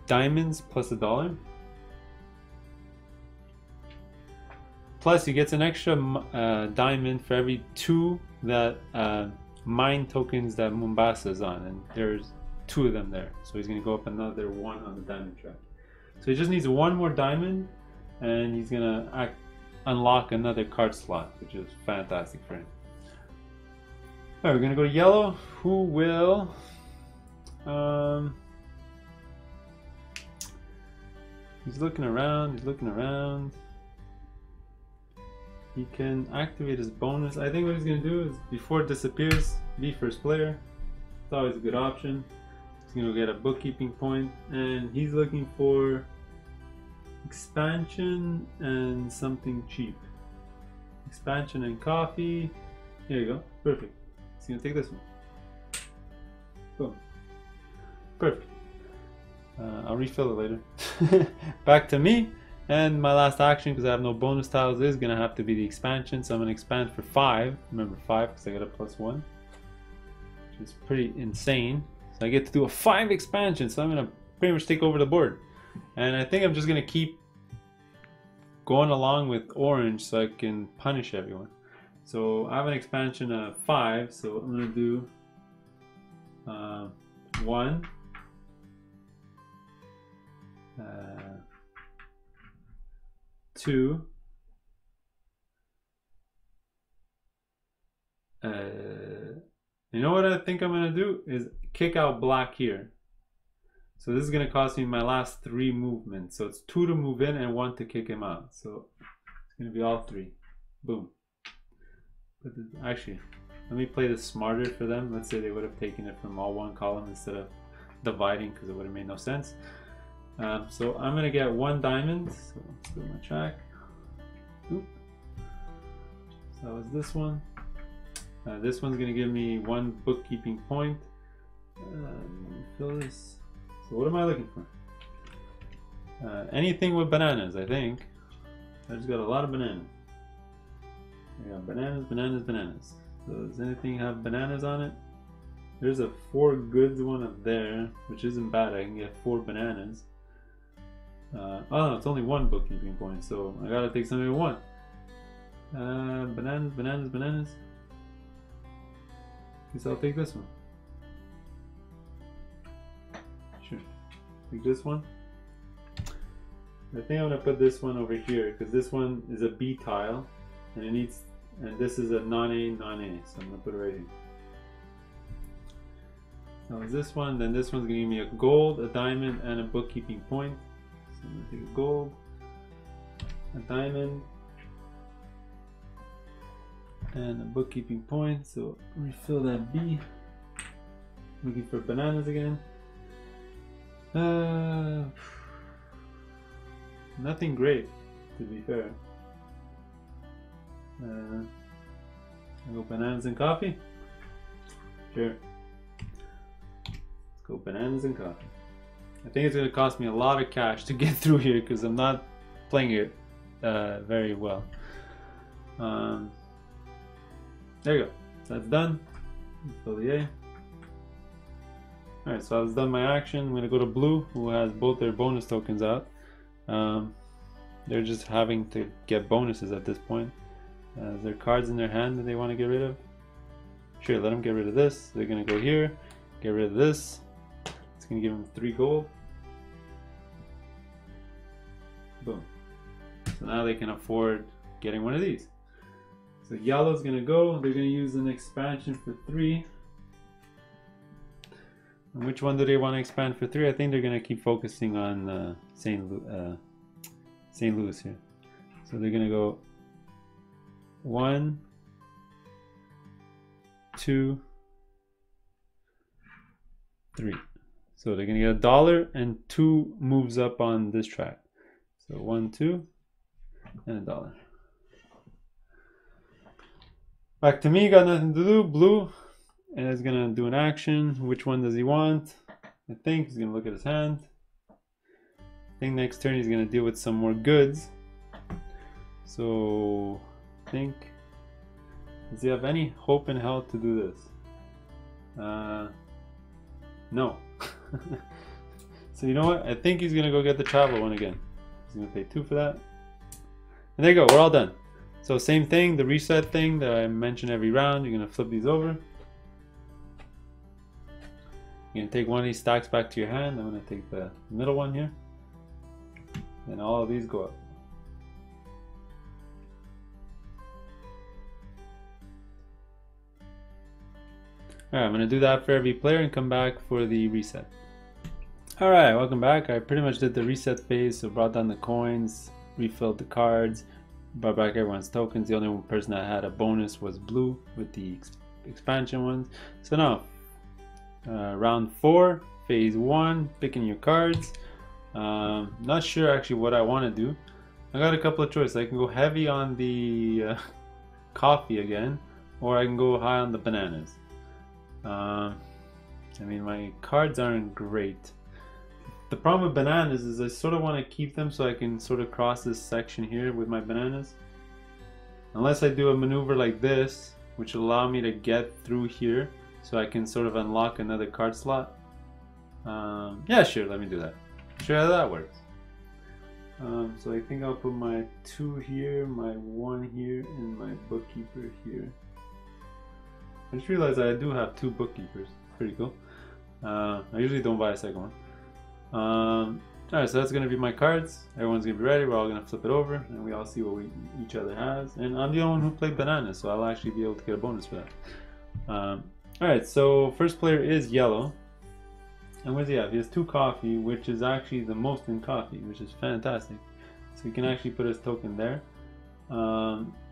S1: diamonds plus $1. Plus he gets an extra diamond for every 2 that mine tokens that Mombasa is on, and there's 2 of them there. So he's going to go up another 1 on the diamond track. So he just needs 1 more diamond, and he's going to unlock another card slot, which is fantastic for him. Alright, we're going to go to yellow, who will... he's looking around, He can activate his bonus. I think what he's going to do is, before it disappears, be first player. It's always a good option. He's going to get a bookkeeping point, and he's looking for expansion and something cheap. Expansion and coffee. Here you go. Perfect. He's going to take this one. Boom. Perfect. I'll refill it later. Back to me. And my last action, because I have no bonus tiles, is going to have to be the expansion. So I'm going to expand for 5. Remember 5 because I got a +1. Which is pretty insane. So I get to do a 5 expansion. So I'm going to pretty much take over the board. And I think I'm just going to keep going along with orange so I can punish everyone. So I have an expansion of 5. So I'm going to do 1. 2. You know what I think I'm gonna do is kick out black here. So this is gonna cost me my last 3 movements. So it's 2 to move in and 1 to kick him out. So it's gonna be all 3. Boom. But actually, let me play this smarter for them. Let's say they would have taken it from all 1 column instead of dividing, because it would have made no sense. So I'm gonna get 1 diamond. So let's go to my track. Oop. So that was this one. This one's gonna give me 1 bookkeeping point. Fill this. So what am I looking for? Anything with bananas, I think. I just got a lot of bananas. I got bananas. So does anything have bananas on it? There's a 4 goods one up there, which isn't bad. I can get 4 bananas. Oh no, it's only 1 bookkeeping point, so I gotta take something with 1. Bananas. Guess I'll take this one. Sure. Take this one. I think I'm gonna put this one over here because this one is a B tile, and it needs, and this is a non-A, so I'm gonna put it right here. So it's this one, then this one's gonna give me a gold, a diamond, and a bookkeeping point. So I'm gonna take a gold, a diamond, and a bookkeeping point. So refill that B. Looking for bananas again. Nothing great, to be fair. I go bananas and coffee. Sure. Let's go bananas and coffee. I think it's going to cost me a lot of cash to get through here because I'm not playing it very well. There you go. That's done. Fill the A. Alright, so I've done my action. I'm going to go to blue, who has both their bonus tokens out. They're just having to get bonuses at this point. Is there cards in their hand that they want to get rid of? Sure, let them get rid of this. They're going to go here, get rid of this. It's going to give them 3 gold. Boom. So now they can afford getting one of these. So yellow's going to go. They're going to use an expansion for 3. And which one do they want to expand for 3? I think they're going to keep focusing on St. Louis here. So they're going to go 1, 2, 3. So they're going to get $1 and 2 moves up on this track. So 1, 2, and $1. Back to me, got nothing to do. Blue is going to do an action. Which one does he want? I think he's going to look at his hand. I think next turn he's going to deal with some more goods. So I think, does he have any hope in hell to do this? No. So you know what? I think he's gonna go get the travel one again. He's gonna pay 2 for that. And there you go, we're all done. So same thing, the reset thing that I mention every round, you're gonna flip these over. You're gonna take one of these stacks back to your hand. I'm gonna take the middle one here. And all of these go up. Alright, I'm gonna do that for every player and come back for the reset. Alright, welcome back. I pretty much did the reset phase, so brought down the coins, refilled the cards, brought back everyone's tokens. The only one person that had a bonus was blue with the expansion ones. So now, round 4, phase 1, picking your cards. Not sure actually what I want to do. I got a couple of choices. I can go heavy on the coffee again, or I can go high on the bananas. I mean, my cards aren't great. The problem with bananas is I sort of want to keep them so I can sort of cross this section here with my bananas. Unless I do a maneuver like this, which will allow me to get through here so I can sort of unlock another card slot. Yeah, sure, let me do that. Sure how that works. So I think I'll put my 2 here, my 1 here, and my bookkeeper here. I just realized I do have 2 bookkeepers. Pretty cool. I usually don't buy a second one. Alright, so that's going to be my cards. Everyone's going to be ready. We're all going to flip it over and we all see what each other has. And I'm the only one who played bananas, so I'll actually be able to get a bonus for that. Alright, so first player is yellow. And what does he have? He has 2 coffee, which is actually the most in coffee, which is fantastic. So he can actually put his token there.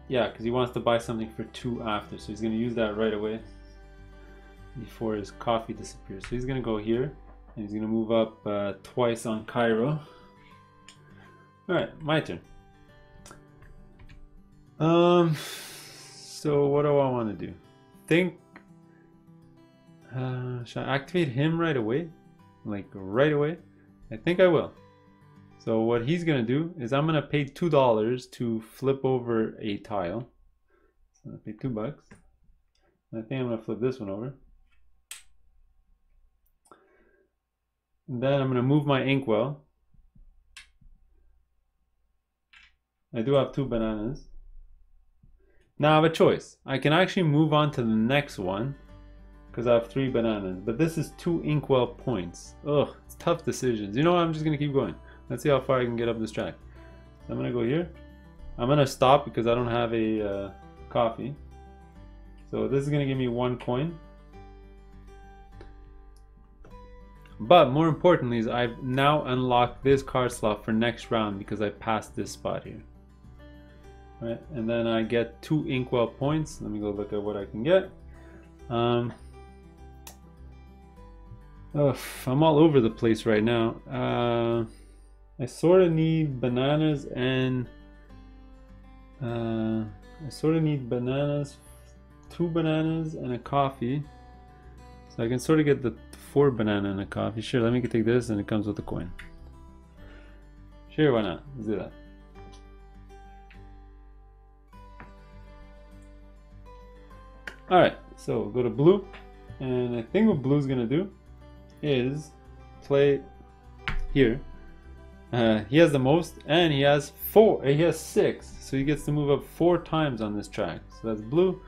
S1: Yeah, because he wants to buy something for 2 after, so he's going to use that right away before his coffee disappears. So he's going to go here. And he's going to move up twice on Cairo. Alright, my turn. So what do I want to do? Think, should I activate him right away? Like right away? I think I will. So what he's going to do is I'm going to pay $2 to flip over a tile. So I'm going to pay $2. And I think I'm going to flip this one over. And then I'm going to move my inkwell. I do have 2 bananas. Now I have a choice. I can actually move on to the next one because I have 3 bananas. But this is 2 inkwell points. Ugh, it's tough decisions. You know what? I'm just going to keep going. Let's see how far I can get up this track. So I'm going to go here. I'm going to stop because I don't have a coffee. So this is going to give me 1 coin. But more importantly is I've now unlocked this card slot for next round because I passed this spot here. Right, and then I get 2 inkwell points. Let me go look at what I can get. I'm all over the place right now. I sort of need bananas and I sort of need bananas, 2 bananas and a coffee. So I can sort of get the 4 banana and a coffee. Sure, let me take this and it comes with a coin. Sure, why not? Let's do that. Alright, so go to blue. And I think what blue's gonna do is play here. He has the most and he has 6. So he gets to move up 4 times on this track. So that's blue.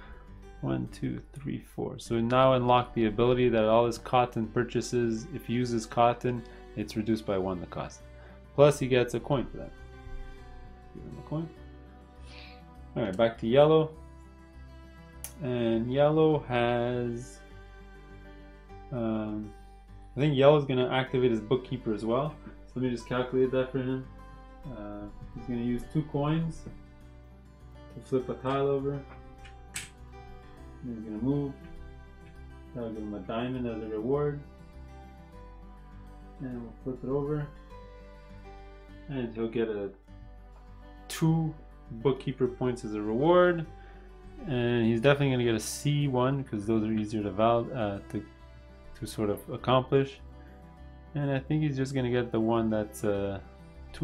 S1: 1, 2, 3, 4. So now unlock the ability that all his cotton purchases, if he uses cotton, it's reduced by 1 the cost. Plus he gets a coin for that. Give him a coin. Alright, back to yellow. And yellow has I think yellow is going to activate his bookkeeper as well. So let me just calculate that for him. He's going to use 2 coins to flip a tile over. He's going to move. That'll give him a diamond as a reward. And we'll flip it over. And he'll get 2 bookkeeper points as a reward. And he's definitely going to get a C1 because those are easier to sort of accomplish. And I think he's just going to get the one that's 2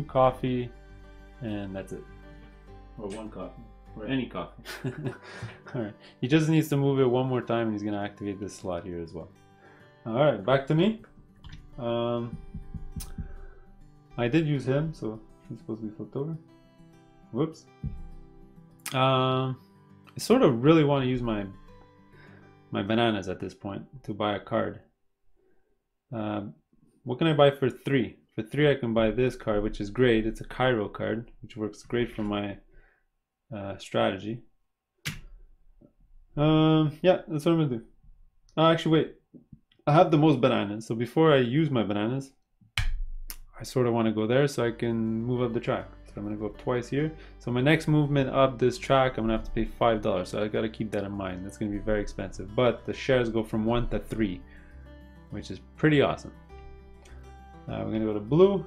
S1: coffee and that's it. Or 1 coffee. or any coffee. Alright, he just needs to move it one more time and he's gonna activate this slot here as well. Alright, back to me. I did use him, so he's supposed to be flipped over. Whoops. I sort of really want to use my bananas at this point to buy a card. What can I buy for 3? For 3 I can buy this card, which is great. It's a Cairo card, which works great for my strategy. Yeah, that's what I'm gonna do. Actually, wait. I have the most bananas, so before I use my bananas, I sort of want to go there so I can move up the track. So I'm gonna go up twice here. So my next movement up this track, I'm gonna have to pay $5. So I gotta keep that in mind. That's gonna be very expensive. But the shares go from 1 to 3, which is pretty awesome. We're gonna go to blue,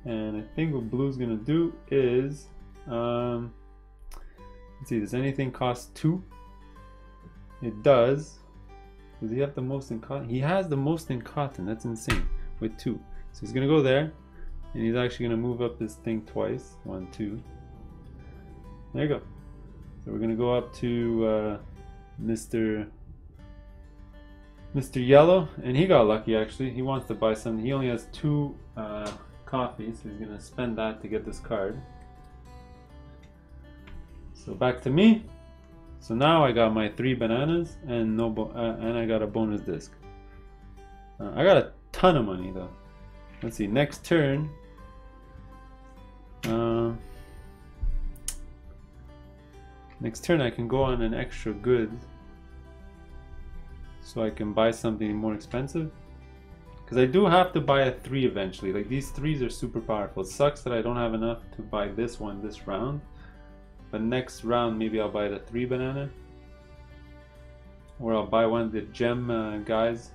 S1: and I think what blue's gonna do is, let's see, does anything cost 2? It does. Does he have the most in cotton? He has the most in cotton. That's insane. With 2. So he's gonna go there, and he's actually gonna move up this thing twice. 1, 2. There you go. So we're gonna go up to Mr. Yellow, and he got lucky actually. He wants to buy something. He only has 2 coffees, so he's gonna spend that to get this card. So back to me. So now I got my 3 bananas and and I got a bonus disc. I got a ton of money though. Let's see. Next turn. Next turn I can go on an extra good, so I can buy something more expensive. Because I do have to buy a 3 eventually. Like, these 3s are super powerful. It sucks that I don't have enough to buy this one this round. But next round maybe I'll buy the 3 banana. Or I'll buy one of the gem guys.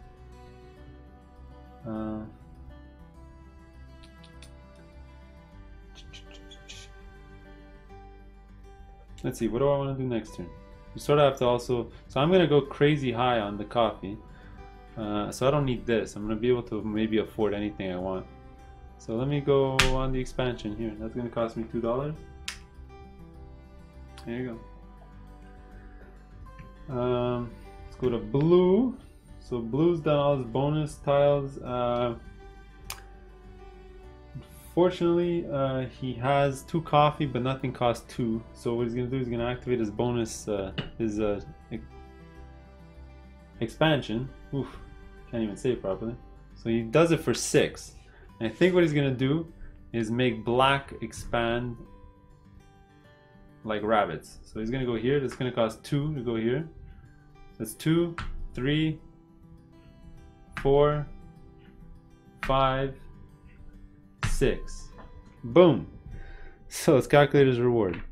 S1: Let's see, what do I want to do next turn? You sort of have to also, so I'm gonna go crazy high on the coffee, so I don't need this. I'm gonna be able to maybe afford anything I want. So let me go on the expansion here. That's gonna cost me $2. There you go. Let's go to blue. So blue's done all his bonus tiles. Fortunately, he has 2 coffee, but nothing costs 2. So what he's gonna do is he's gonna activate his bonus, his expansion. Oof, can't even say it properly. So he does it for 6. And I think what he's gonna do is make black expand like rabbits. So he's gonna go here. That's gonna cost 2 to go here. So that's 2, 3, 4, 5, 6. Boom. So let's calculate his reward.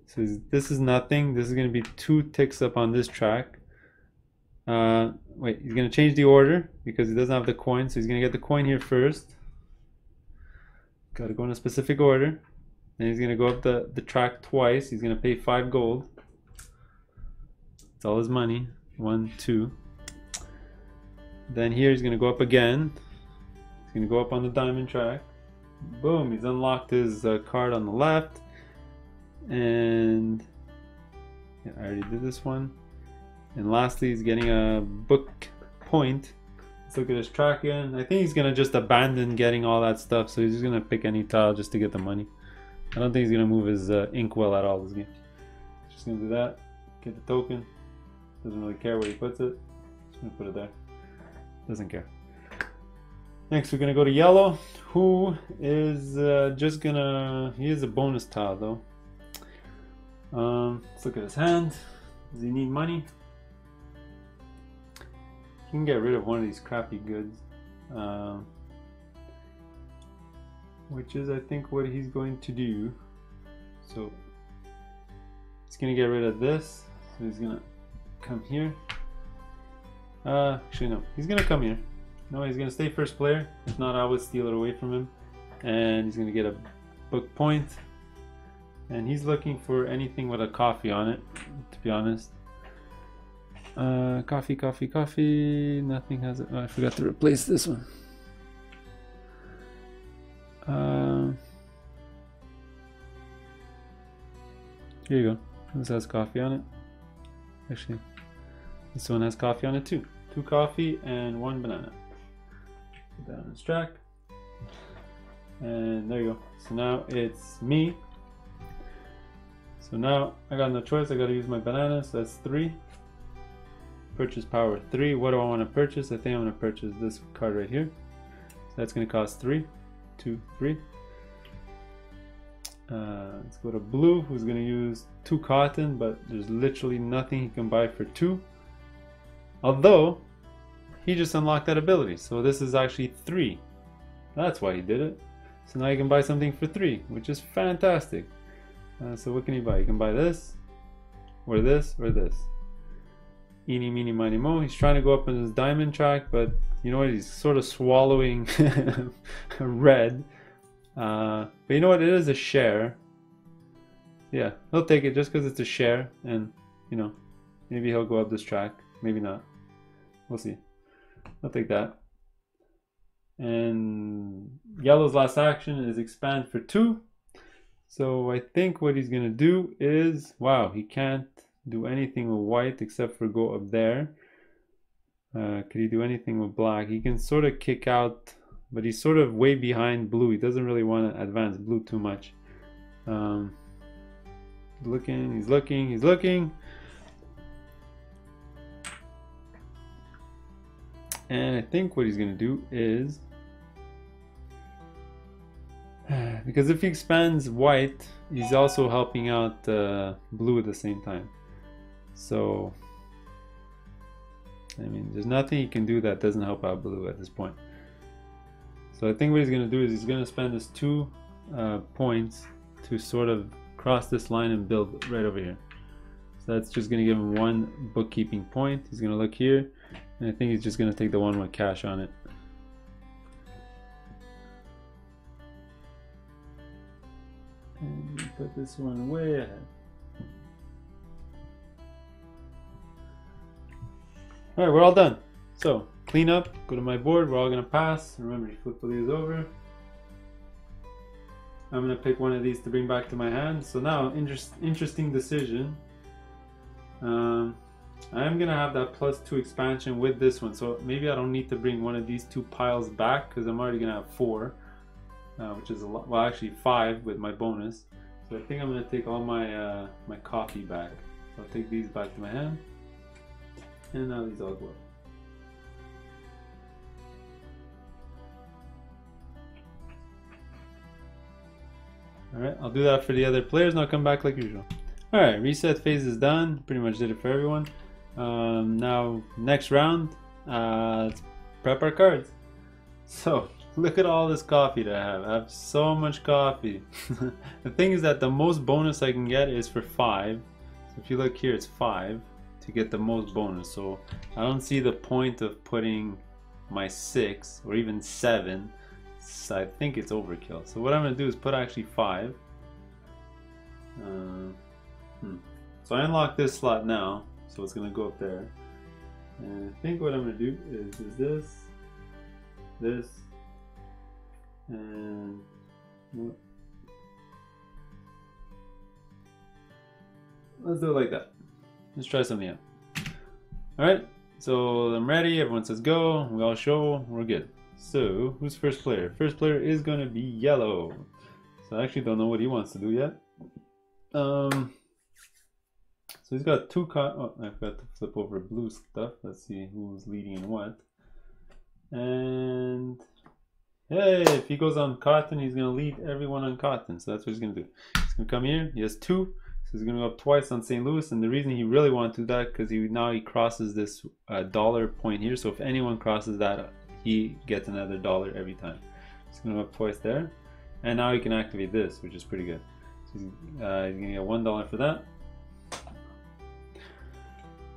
S1: So this is nothing. This is going to be 2 ticks up on this track. Wait, he's going to change the order because he doesn't have the coin. So he's going to get the coin here first. Got to go in a specific order. Then he's going to go up the track twice. He's going to pay 5 gold. It's all his money. 1, 2. Then here he's going to go up again. He's going to go up on the diamond track. Boom, he's unlocked his card on the left. And yeah, I already did this one. And lastly, he's getting a book point. Let's look at his track again. I think he's gonna just abandon getting all that stuff, so he's just gonna pick any tile just to get the money. I don't think he's gonna move his inkwell at all this game. Just gonna do that, get the token. Doesn't really care where he puts it. Just gonna put it there. Doesn't care. Next we're gonna go to yellow, who is just gonna, he is a bonus tile though. Let's look at his hand. Does he need money? He can get rid of one of these crappy goods, which is I think what he's going to do. So he's gonna get rid of this. So he's gonna come here. Actually no, he's gonna come here. No, he's gonna stay first player. If not, I would steal it away from him. And he's gonna get a book point. And he's looking for anything with a coffee on it, to be honest. Coffee, coffee, coffee. Nothing has it. Oh, I forgot to replace this one. Here you go. This has coffee on it. Actually, this one has coffee on it too. 2 coffee and 1 banana. Put that on this track. And there you go. So now it's me. So now I got no choice. I got to use my banana. So that's 3. Purchase power 3. What do I want to purchase? I think I'm going to purchase this card right here. So that's going to cost 3. 2, 3. Let's go to blue, who's going to use 2 cotton, but there's literally nothing he can buy for 2. Although, he just unlocked that ability. So this is actually 3. That's why he did it. So now you can buy something for 3, which is fantastic. So what can he buy? You can buy this, or this, or this. Eeny, meeny, miny, mo. He's trying to go up on his diamond track, but you know what? He's sort of swallowing red. But you know what? It is a share. Yeah, he'll take it just because it's a share, and you know, maybe he'll go up this track. Maybe not. We'll see. I'll take that. And yellow's last action is expand for 2. So I think what he's gonna do is, wow, he can't do anything with white except for go up there. Could he do anything with black? He can sort of kick out, but he's sort of way behind blue. He doesn't really want to advance blue too much. Looking, he's looking, he's looking. And I think what he's gonna do is, because if he expands white, he's also helping out blue at the same time. So, I mean, there's nothing he can do that doesn't help out blue at this point. So I think what he's going to do is he's going to spend his 2 points to sort of cross this line and build right over here. So that's just going to give him 1 bookkeeping point. He's going to look here, and I think he's just going to take the one with cash on it. And put this one way ahead. Alright, we're all done. So, clean up, go to my board, we're all going to pass. Remember, you flip the leaves over. I'm going to pick one of these to bring back to my hand. So now, interesting decision. I am going to have that +2 expansion with this one. So maybe I don't need to bring one of these 2 piles back because I'm already going to have 4. Which is a lot, well actually 5 with my bonus. So I think I'm going to take all my my coffee back. So I'll take these back to my hand. And now these all go up. Alright, I'll do that for the other players and I'll come back like usual. Alright, reset phase is done. Pretty much did it for everyone. Now, next round, let's prep our cards. So, look at all this coffee that I have. I have so much coffee. The thing is that the most bonus I can get is for 5. So if you look here, it's 5 to get the most bonus. So I don't see the point of putting my 6 or even 7. So I think it's overkill. So what I'm going to do is put actually 5. So I unlock this slot now. So it's going to go up there. And I think what I'm going to do is this, and let's do it like that. Let's try something out. Alright, so I'm ready, everyone says go, we all show, we're good. So, who's first player? First player is gonna be yellow. So I actually don't know what he wants to do yet. So he's got 2 oh, I forgot to flip over blue stuff. Let's see who's leading in what. And hey, if he goes on cotton, he's going to lead everyone on cotton. So that's what he's going to do. He's going to come here. He has 2. So he's going to go up twice on St. Louis. And the reason he really wanted to do that, because now he crosses this dollar point here. So if anyone crosses that, he gets another dollar every time. He's going to go up twice there. And now he can activate this, which is pretty good. So he's going to get $1 for that.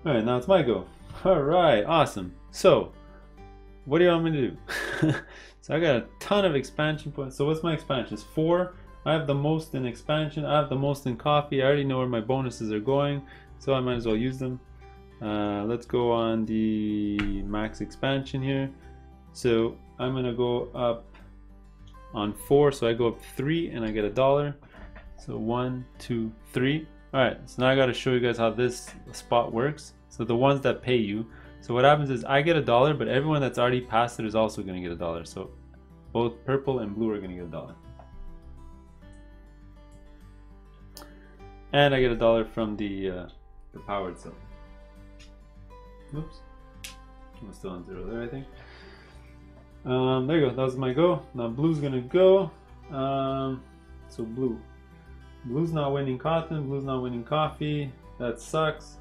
S1: Alright, now it's my go. Alright, awesome. So, what do you want me to do? So I got a ton of expansion points. So what's my expansion? It's 4. I have the most in expansion. I have the most in coffee. I already know where my bonuses are going, so I might as well use them. Let's go on the max expansion here. So I'm gonna go up on 4. So I go up 3 and I get $1. So 1, 2, 3. Alright, so now I gotta show you guys how this spot works. So the ones that pay you. So what happens is I get $1, but everyone that's already passed it is also gonna get $1. So both purple and blue are gonna get $1. And I get $1 from the powered cell. Oops. I'm still on 0 there, I think. There you go, that was my go. Now blue's gonna go. So blue. Blue's not winning cotton, blue's not winning coffee. That sucks.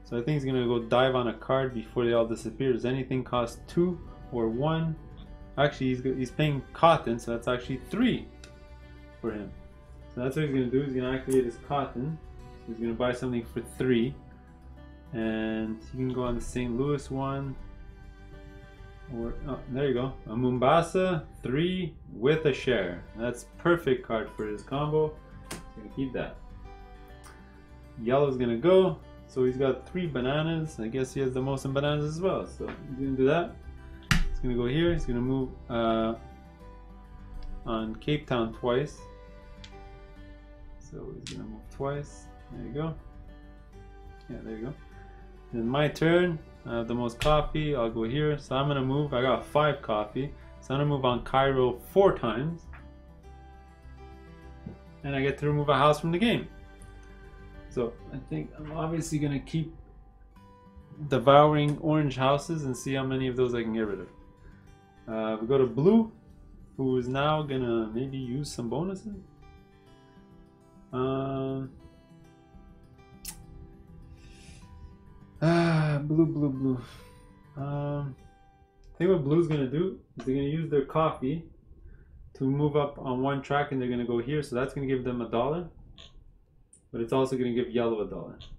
S1: So I think he's gonna go dive on a card before they all disappear. Does anything cost 2 or 1? Actually, he's paying cotton, so that's actually 3 for him. So that's what he's gonna do. He's gonna activate his cotton. So he's gonna buy something for 3. And he can go on the St. Louis one. Or, oh, there you go. A Mombasa 3 with a share. That's perfect card for his combo. He's gonna keep that. Yellow's gonna go. So he's got 3 bananas. I guess he has the most in bananas as well. So he's gonna do that. He's gonna go here. He's gonna move on Cape Town twice. So he's gonna move twice. There you go. Yeah, there you go. Then my turn. I have the most coffee. I'll go here. So I'm gonna move. I got 5 coffee. So I'm gonna move on Cairo 4 times. And I get to remove a house from the game. So I think I'm obviously gonna keep devouring orange houses and see how many of those I can get rid of. We go to blue, who is now gonna maybe use some bonuses. Blue. I think what blue's gonna do is they're gonna use their coffee to move up on one track, and they're gonna go here. So that's gonna give them $1, but it's also gonna give yellow $1.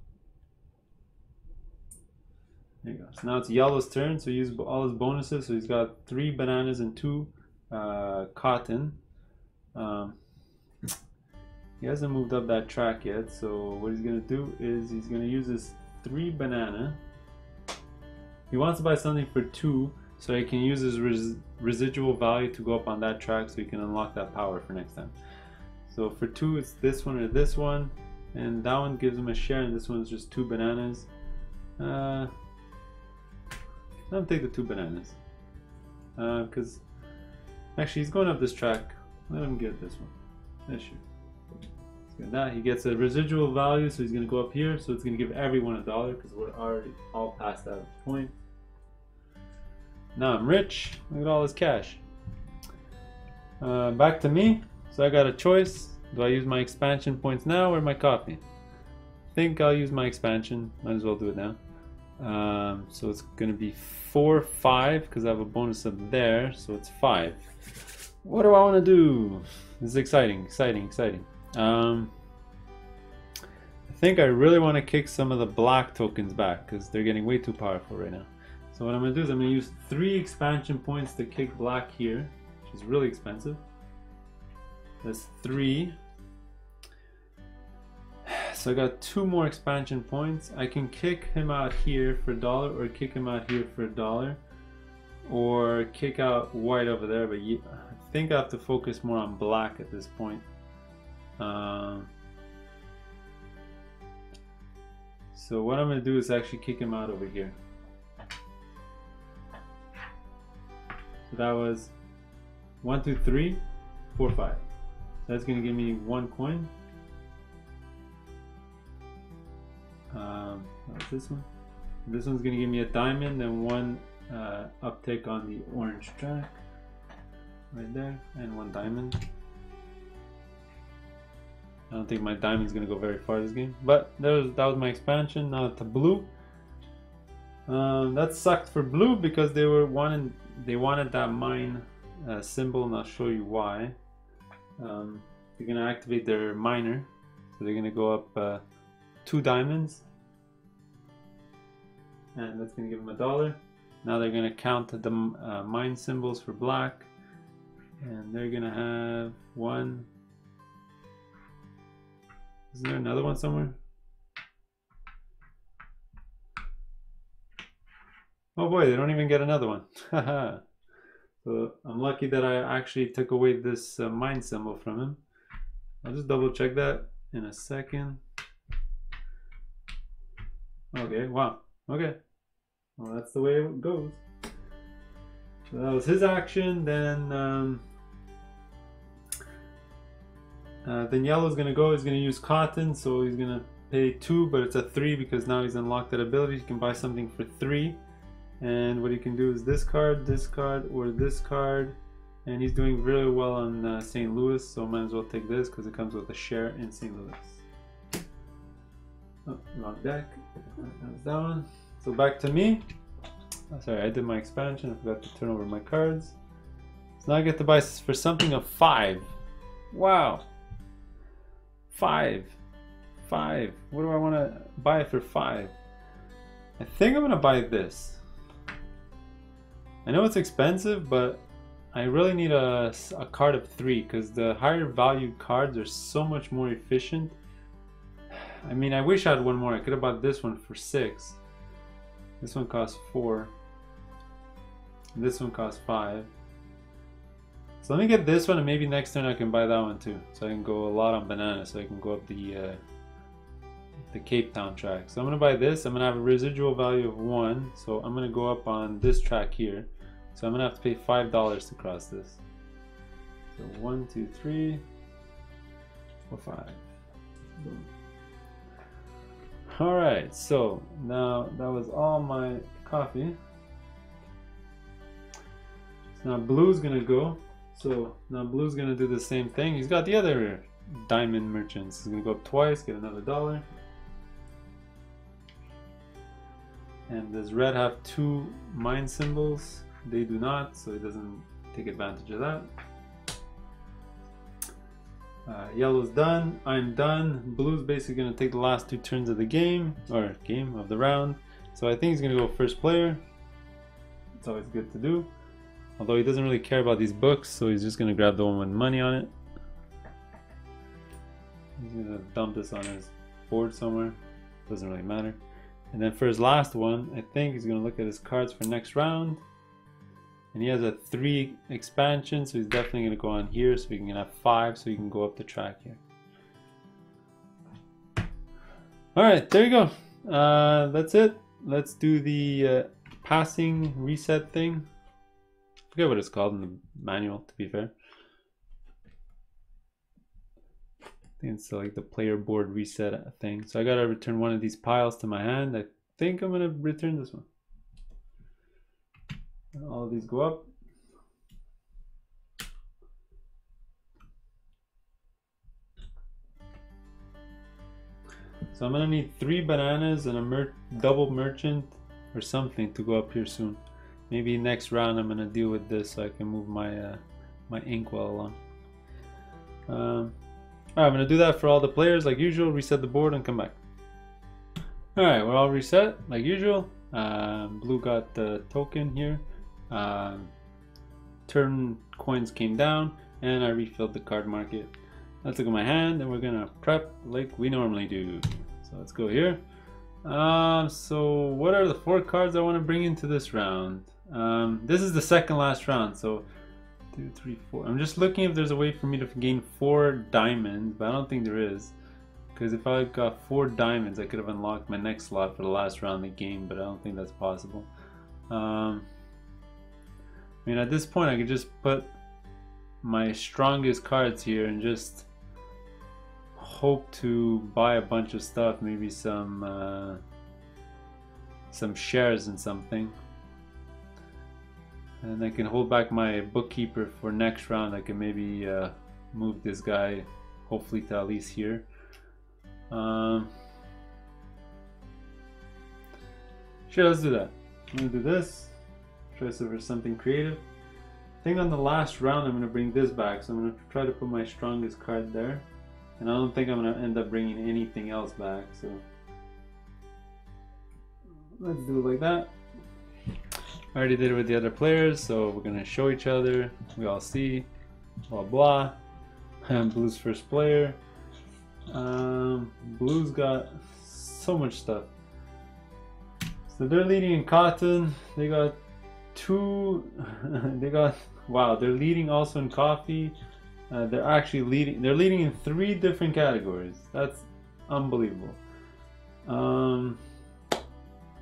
S1: There you go. So now it's yellow's turn. So he used all his bonuses. So he's got 3 bananas and 2 cotton. He hasn't moved up that track yet. So what he's gonna do is he's gonna use his 3 banana. He wants to buy something for 2, so he can use his residual value to go up on that track, so he can unlock that power for next time. So for 2, it's this one or this one, and that one gives him a share, and this one's just 2 bananas. Let him take the 2 bananas, because actually he's going up this track. Let him get this one. That's sure. Now he gets a residual value, so he's going to go up here. So it's going to give everyone $1 because we're already all past that point. Now I'm rich. Look at all this cash. Back to me. So I got a choice. Do I use my expansion points now or my coffee? I think I'll use my expansion. Might as well do it now. So it's going to be 4, 5 because I have a bonus up there. So it's 5. What do I want to do? This is exciting. I think I really want to kick some of the black tokens back because they're getting way too powerful right now. So what I'm going to do is I'm going to use 3 expansion points to kick black here, which is really expensive. That's 3. So I got 2 more expansion points. I can kick him out here for $1 or kick him out here for $1 or kick out white over there, but I think I have to focus more on black at this point. So what I'm going to do is actually kick him out over here. So that was 1, 2, 3, 4, 5. That's going to give me 1 coin. That's this one. This one's going to give me a diamond and 1 uptick on the orange track. Right there. And 1 diamond. I don't think my diamond's gonna go very far this game, but that was my expansion. Now to blue. That sucked for blue because they wanted that mine symbol, and I'll show you why. They're gonna activate their miner, so they're gonna go up 2 diamonds, and that's gonna give them $1. Now they're gonna count the mine symbols for black, and they're gonna have 1. Isn't there another one somewhere? Oh boy, they don't even get another one. So I'm lucky that I actually took away this mine symbol from him. I'll just double check that in a second. Okay, wow. Okay. Well, that's the way it goes. So that was his action. Then yellow's gonna go. He's gonna use cotton, so he's gonna pay 2, but it's a 3 because now he's unlocked that ability. He can buy something for 3, and what he can do is this card, or this card, and he's doing really well on St. Louis, so might as well take this because it comes with a share in St. Louis. Oh, wrong deck. That was that one. So back to me. Oh, sorry, I did my expansion. I forgot to turn over my cards. So now I get to buy for something of 5. Wow. 5. What do I want to buy for 5? I think I'm going to buy this. I know it's expensive, but I really need a card of 3 because the higher valued cards are so much more efficient. I mean, I wish I had one more. I could have bought this one for 6. This one costs 4. This one costs 5. So let me get this one, and maybe next turn I can buy that one too. So I can go a lot on banana, so I can go up the Cape Town track. So I'm going to buy this. I'm going to have a residual value of 1. So I'm going to go up on this track here. So I'm going to have to pay $5 to cross this. So 1, 2, 3, 4, 5. Boom. Alright, so now that was all my coffee. So now Blue's going to go. So now Blue's going to do the same thing. He's got the other diamond merchants. He's going to go up twice, get another $1. And does Red have 2 mine symbols? They do not, so he doesn't take advantage of that. Yellow's done. I'm done. Blue's basically going to take the last 2 turns of the game, or game of the round. So I think he's going to go first player. It's always good to do. Although he doesn't really care about these books, so he's just going to grab the one with money on it. He's going to dump this on his board somewhere. Doesn't really matter. And then for his last one, I think he's going to look at his cards for next round. And he has a 3 expansion, so he's definitely going to go on here, so he can have 5, so he can go up the track here. Alright, there you go. That's it. Let's do the passing reset thing. I forget what it's called in the manual, to be fair. I think it's like the player board reset thing. So I gotta return one of these piles to my hand. I think I'm gonna return this one. All of these go up. So I'm gonna need 3 bananas and a double merchant or something to go up here soon. Maybe next round I'm gonna deal with this so I can move my my inkwell along. Alright, I'm gonna do that for all the players like usual. Reset the board and come back. Alright, we're all reset like usual. Blue got the token here. Turn coins came down and I refilled the card market. Let's look at my hand and we're gonna prep like we normally do. So let's go here. So what are the 4 cards I want to bring into this round? This is the second last round, so 2, 3, 4. I'm just looking if there's a way for me to gain 4 diamonds, but I don't think there is. Because if I got 4 diamonds, I could have unlocked my next slot for the last round of the game, but I don't think that's possible. I mean, at this point, I could just put my strongest cards here and just hope to buy a bunch of stuff, maybe some shares in something. And I can hold back my bookkeeper for next round. I can maybe move this guy, hopefully to at least here. Sure, let's do that. I'm gonna do this. Try for something creative. I think on the last round I'm gonna bring this back, so I'm gonna try to put my strongest card there. And I don't think I'm gonna end up bringing anything else back, so let's do it like that. I already did it with the other players, so we're gonna show each other. We all see, blah blah. Blue's first player. Blue's got so much stuff. So they're leading in cotton. They got 2. Wow, they're leading also in coffee. They're actually leading. They're leading in 3 different categories. That's unbelievable.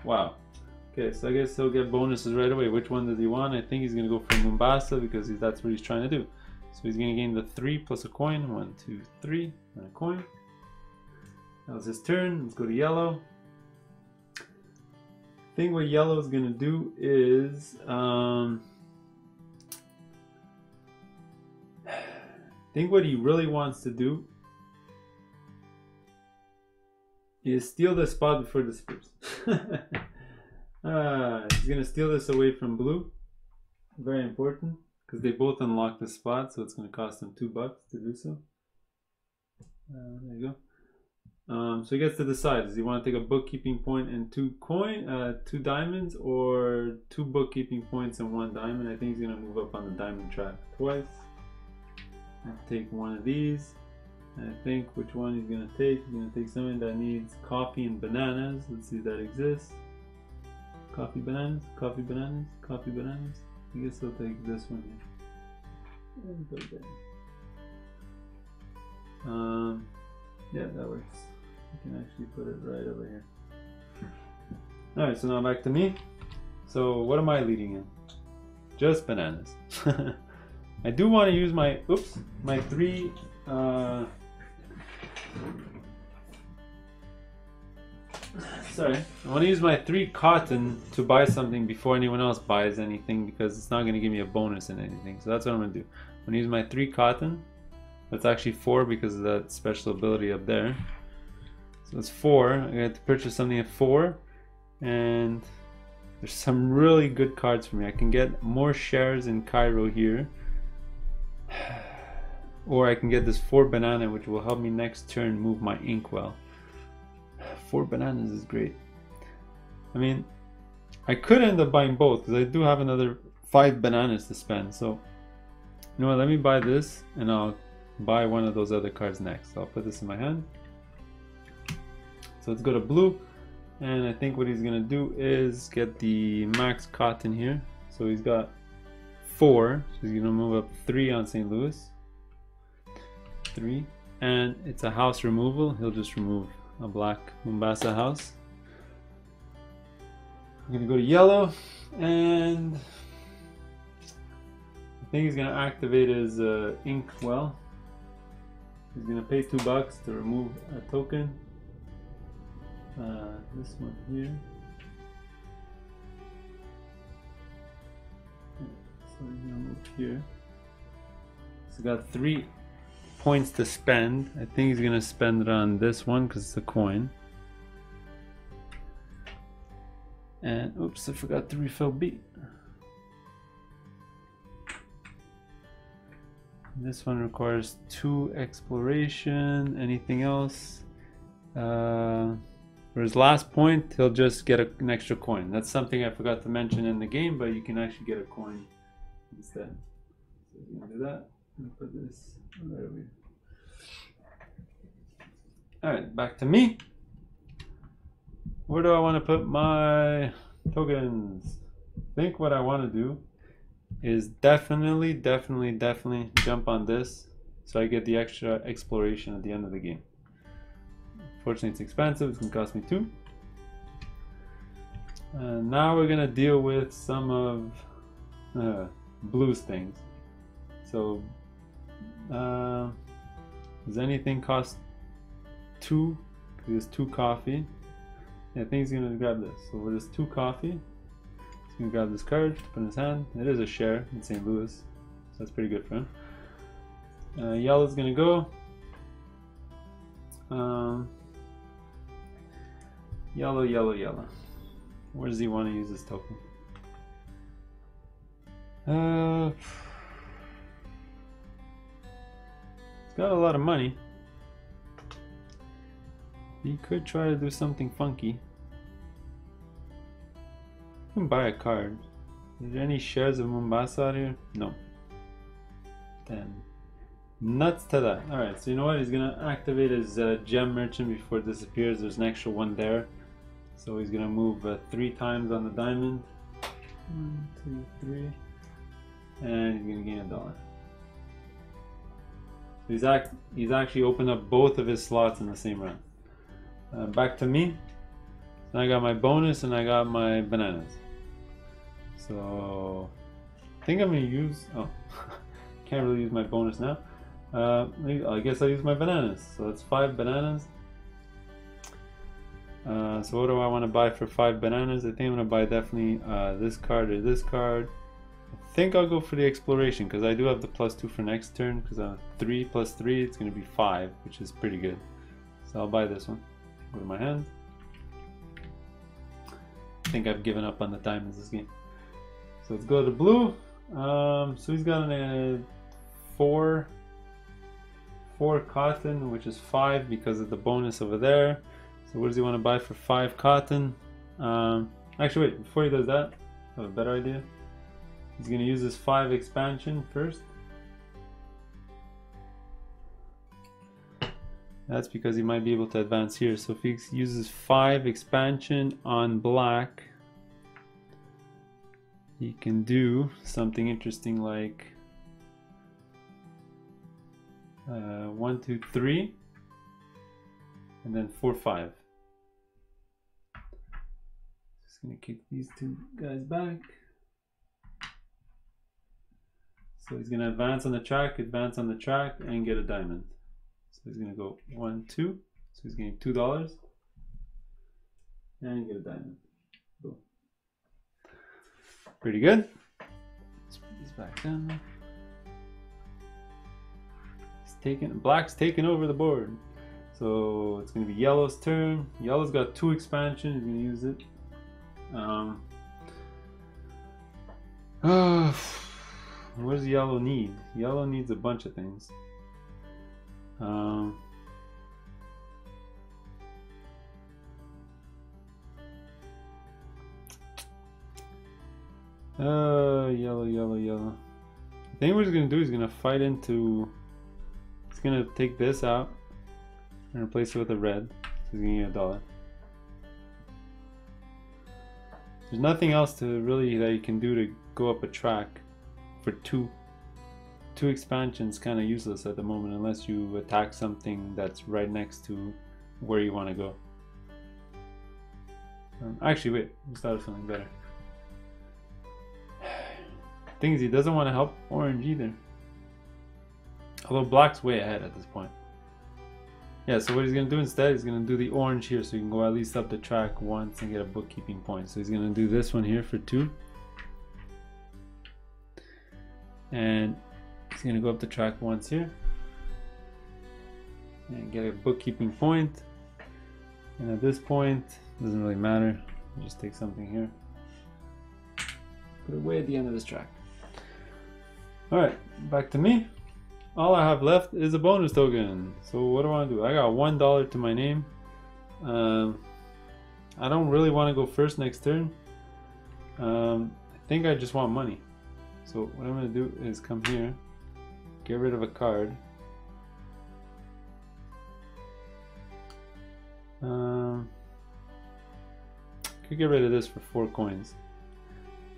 S1: Wow. Okay, so I guess he'll get bonuses right away. Which one does he want? I think he's gonna go for Mombasa because that's what he's trying to do. So he's gonna gain the 3 plus a coin. 1, 2, 3, and a coin. That was his turn. Let's go to yellow. I think what yellow is gonna do is I think what he really wants to do is steal the spot before it disappears. He's gonna steal this away from blue. Very important because they both unlock the spot, so it's gonna cost him $2 to do so. There you go. So he gets to decide: does he want to take a bookkeeping point and 2 diamonds, or 2 bookkeeping points and 1 diamond? I think he's gonna move up on the diamond track twice. And take one of these. And I think which one he's gonna take. He's gonna take something that needs coffee and bananas. Let's see if that exists. Coffee, bananas, coffee, bananas, coffee, bananas. I guess I'll take this one here. And go there. Yeah, that works. I can actually put it right over here. Alright, so now back to me. So what am I leading in? Just bananas. I do want to use my, my 3 sorry, I want to use my 3 cotton to buy something before anyone else buys anything, because it's not going to give me a bonus in anything. So that's what I'm going to do. I'm going to use my 3 cotton. That's actually 4 because of that special ability up there. So it's 4. I got to purchase something at 4, and there's some really good cards for me. I can get more shares in Cairo here, or I can get this 4 banana, which will help me next turn move my inkwell. 4 bananas is great. I mean, I could end up buying both because I do have another 5 bananas to spend. So, you know what? Let me buy this, and I'll buy one of those other cards next. So I'll put this in my hand. So let's go to blue, and I think what he's gonna do is get the max cotton here. So he's got 4. So he's gonna move up 3 on St. Louis. 3, and it's a house removal. He'll just remove a black Mombasa house. I'm gonna go to yellow, and I think he's gonna activate his ink well. He's gonna pay $2 to remove a token. This one here. So he's gonna move here. So got 3 points to spend. I think he's gonna spend it on this one because it's a coin. And oops, I forgot to refill B. This one requires 2 exploration. Anything else? For his last point, he'll just get an extra coin. That's something I forgot to mention in the game, but you can actually get a coin instead. So you're gonna do that. And put this right over here. Alright, back to me. Where do I want to put my tokens? I think what I want to do is definitely jump on this so I get the extra exploration at the end of the game. Fortunately, it's expensive. It's going to cost me 2. Now we're going to deal with some of blue's things. So does anything cost 2? Because it's 2 coffee. Yeah, I think he's gonna grab this. So we're just 2 coffee. He's gonna grab this card, put in his hand. It is a share in St. Louis, so that's pretty good for him. Yellow's gonna go. Yellow. Where does he want to use this token? He's got a lot of money. He could try to do something funky. You can buy a card. Is there any shares of Mombasa out here? No. Then nuts to that. Alright, so you know what? He's gonna activate his gem merchant before it disappears. There's an extra 1 there. So he's gonna move 3 times on the diamond. 1, 2, 3. And he's gonna gain $1. He's actually opened up both of his slots in the same round. Back to me. So I got my bonus and I got my bananas. So I think I'm gonna use, oh, can't really use my bonus now. I guess I'll use my bananas. So that's 5 bananas. So what do I want to buy for 5 bananas? I think I'm gonna buy definitely this card or this card. I think I'll go for the exploration because I do have the +2 for next turn, because 3 + 3, it's gonna be 5, which is pretty good. So I'll buy this one. Go to my hand. I think I've given up on the diamonds this game. So let's go to blue. So he's got a 4 cotton, which is 5 because of the bonus over there. So what does he want to buy for 5 cotton? Actually, wait, before he does that, I have a better idea. He's going to use this 5 expansion first. That's because he might be able to advance here. So if he uses 5 expansion on black, he can do something interesting like 1, 2, 3, and then 4, 5. Just gonna kick these 2 guys back. So he's gonna advance on the track, and get a diamond. So he's gonna go 1, 2. So he's getting $2 and get a diamond. Boom. Pretty good. Let's put these back down there. Black's taking over the board. So it's gonna be yellow's turn. Yellow's got 2 expansion. He's gonna use it. What does yellow need? Yellow needs a bunch of things. Yellow. I think what he's gonna do is gonna fight into. He's gonna take this out and replace it with a red. So he's gonna get $1. There's nothing else to really that you can do to go up a track for 2 expansions. Kind of useless at the moment unless you attack something that's right next to where you want to go. Actually, wait. Let's start with something better. Thing is, he doesn't want to help orange either. Although black's way ahead at this point. Yeah, so what he's going to do instead, he's going to do the orange here so you can go at least up the track once and get a bookkeeping point. So he's going to do this one here for 2. And he's going to go up the track once here. And get a bookkeeping point. And at this point, it doesn't really matter. I'll just take something here. Put it way at the end of this track. Alright, back to me. All I have left is a bonus token. So what do I want to do? I got $1 to my name. I don't really want to go first next turn. I think I just want money. So what I'm going to do is come here, get rid of a card. Could get rid of this for 4 coins,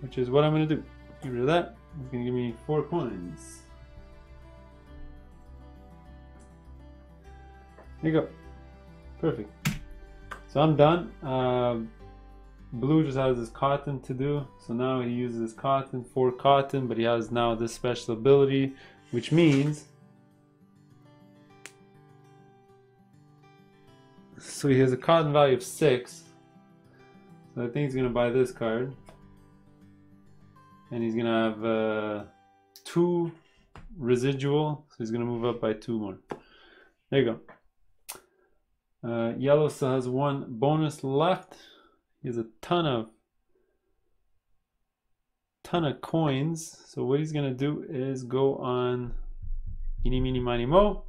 S1: which is what I'm going to do. Get rid of that. It's going to give me 4 coins. There you go. Perfect. So I'm done. Blue just has his cotton to do. So now he uses his cotton, 4 cotton, but he has now this special ability, which means so he has a cotton value of 6. So I think he's gonna buy this card. And he's gonna have 2 residual. So he's gonna move up by 2 more. There you go. Yellow still has 1 bonus left. He has a ton of coins. So what he's gonna do is go on Eeny Meeny Miny Mo.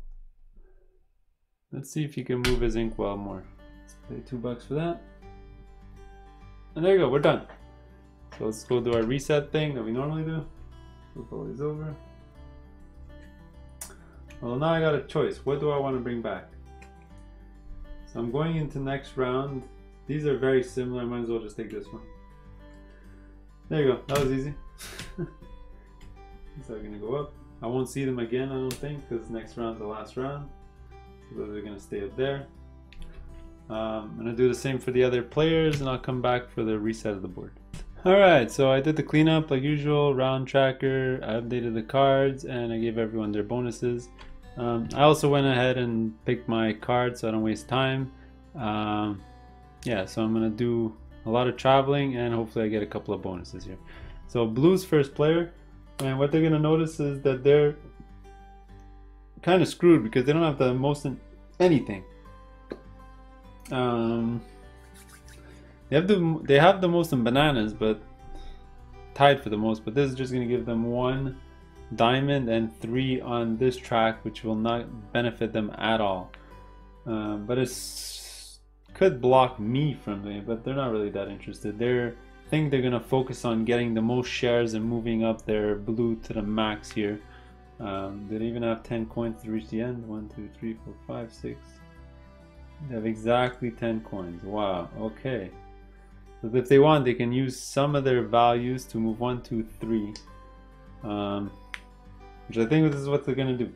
S1: Let's see if he can move his inkwell more. Let's pay $2 for that. And there you go, we're done. So let's go do our reset thing that we normally do. Flip all these over. Well, now I got a choice. What do I want to bring back? So I'm going into next round. These are very similar. I might as well just take this one. There you go. That was easy. These are going to go up. I won't see them again, I don't think, because next round's the last round. So those are going to stay up there. I'm gonna do the same for the other players, and I'll come back for the reset of the board. Alright, so I did the cleanup like usual, round tracker, I updated the cards, and I gave everyone their bonuses. I also went ahead and picked my cards so I don't waste time. Yeah, so I'm gonna do a lot of traveling, and hopefully I get a couple of bonuses here. So Blue's first player, and what they're gonna notice is that they're kind of screwed because they don't have the most in anything. They have the most in bananas, but tied for the most. But this is just going to give them 1 diamond and 3 on this track, which will not benefit them at all. But it could block me from it, but they're not really that interested. I think they're going to focus on getting the most shares and moving up their blue to the max here. They even have 10 coins to reach the end. 1, 2, 3, 4, 5, 6. They have exactly 10 coins. Wow, okay. So if they want, they can use some of their values to move 1, 2, 3. Which I think this is what they're going to do.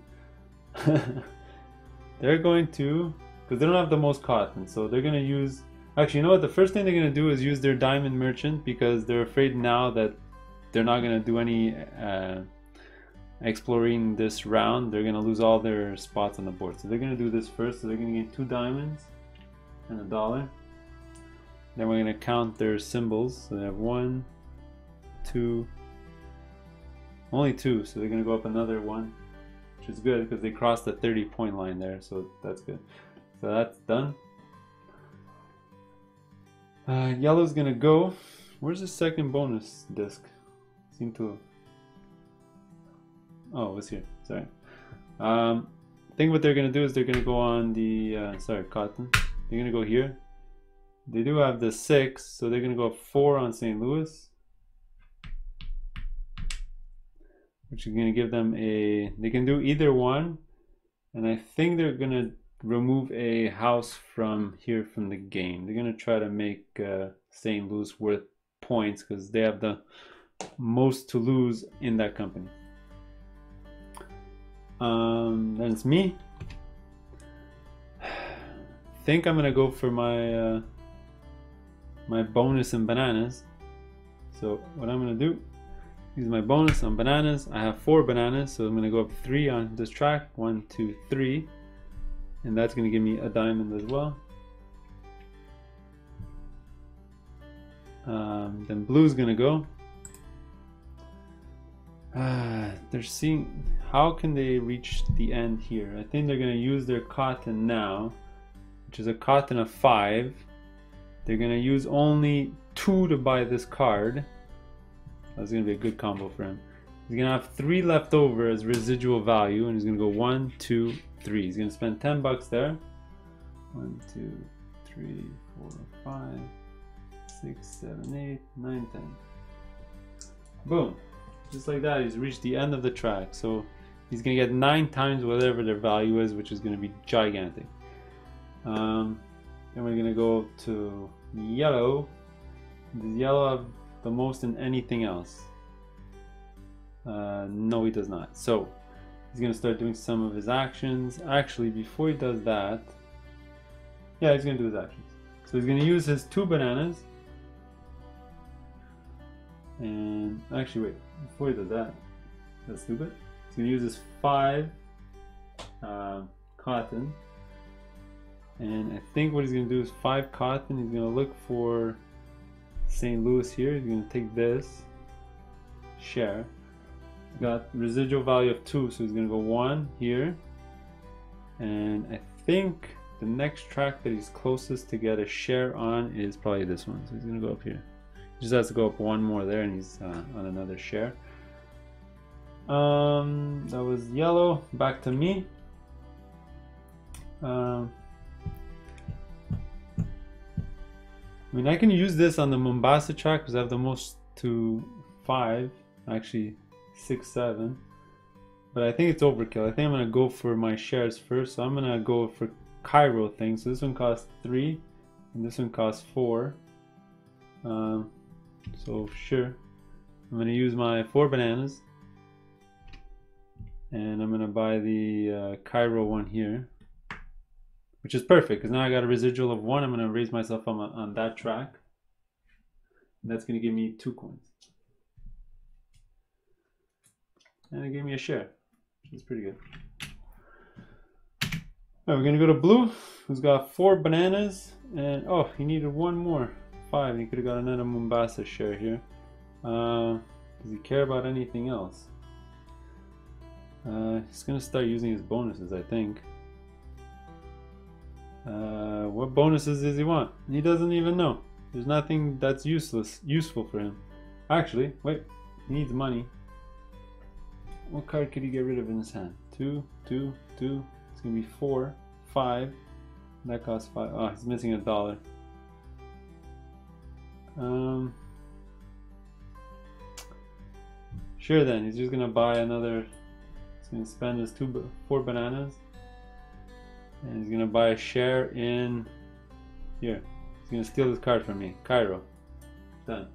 S1: They're going to, because they don't have the most cotton, so they're going to use, actually, you know what, the first thing they're going to do is use their diamond merchant, because they're afraid now that they're not going to do any exploring this round. They're going to lose all their spots on the board. So they're going to do this first, so they're going to gain 2 diamonds and $1. Then we're going to count their symbols. So they have 1, 2, only 2, so they're going to go up another 1, which is good because they crossed the 30-point line there, so that's good. So that's done. Yellow's going to go. Where's the second bonus disc? Seem to. Oh, it's here. Sorry. I think what they're going to do is they're going to go on the cotton. They're going to go here. They do have the 6, so they're going to go up 4 on St. Louis, which is going to give them a, they can do either one, and I think they're going to remove a house from here from the game. They're going to try to make St. Louis worth points because they have the most to lose in that company. Then it's me. I think I'm going to go for my my bonus in bananas. So what I'm going to do, use my bonus on bananas. I have 4 bananas, so I'm going to go up 3 on this track. 1, 2, 3, and that's going to give me a diamond as well. Then blue's going to go. They're seeing, how can they reach the end here? I think they're going to use their cotton now, which is a cotton of 5. They're going to use only 2 to buy this card. That's going to be a good combo for him. He's going to have 3 left over as residual value, and he's going to go 1, 2, 3. He's going to spend 10 bucks there. 1, 2, 3, 4, 5, 6, 7, 8, 9, 10. Boom. Just like that, he's reached the end of the track. So he's going to get 9 times whatever their value is, which is going to be gigantic. Then we're going to go to yellow. Does yellow have the most in anything else? No, he does not. So he's going to start doing some of his actions. Actually, before he does that, yeah, he's going to do his actions. So he's going to use his 2 bananas. And actually, wait, before he does that, that's stupid. He's going to use his 5 cotton. And I think what he's going to do is 5 cotton. He's going to look for St. Louis here. He's going to take this, share. He's got residual value of 2, so he's going to go 1 here. And I think the next track that he's closest to get a share on is probably this one. So he's going to go up here. He just has to go up 1 more there, and he's on another share. That was yellow. Back to me. I mean, I can use this on the Mombasa track because I have the most to 5, actually 6, 7. But I think it's overkill. I think I'm going to go for my shares first. So I'm going to go for Cairo things. So this one costs 3 and this one costs 4. So sure, I'm going to use my 4 bananas. And I'm going to buy the Cairo one here. which is perfect because now I got a residual of 1. I'm going to raise myself on that track. And that's going to give me 2 coins. And it gave me a share, which is pretty good. Alright, we're going to go to blue, who's got 4 bananas. And oh, he needed 1 more. 5, and he could have got another Mombasa share here. Does he care about anything else? He's going to start using his bonuses, I think. What bonuses does he want? He doesn't even know. There's nothing that's useful for him. Actually, wait, he needs money. What card could he get rid of in his hand? 2, 2, 2. It's gonna be 4, 5. That costs 5. Oh, he's missing $1. Sure then, he's just gonna buy another. He's gonna spend his 4 bananas. And he's gonna buy a share in here. He's gonna steal this card from me. Cairo. Done.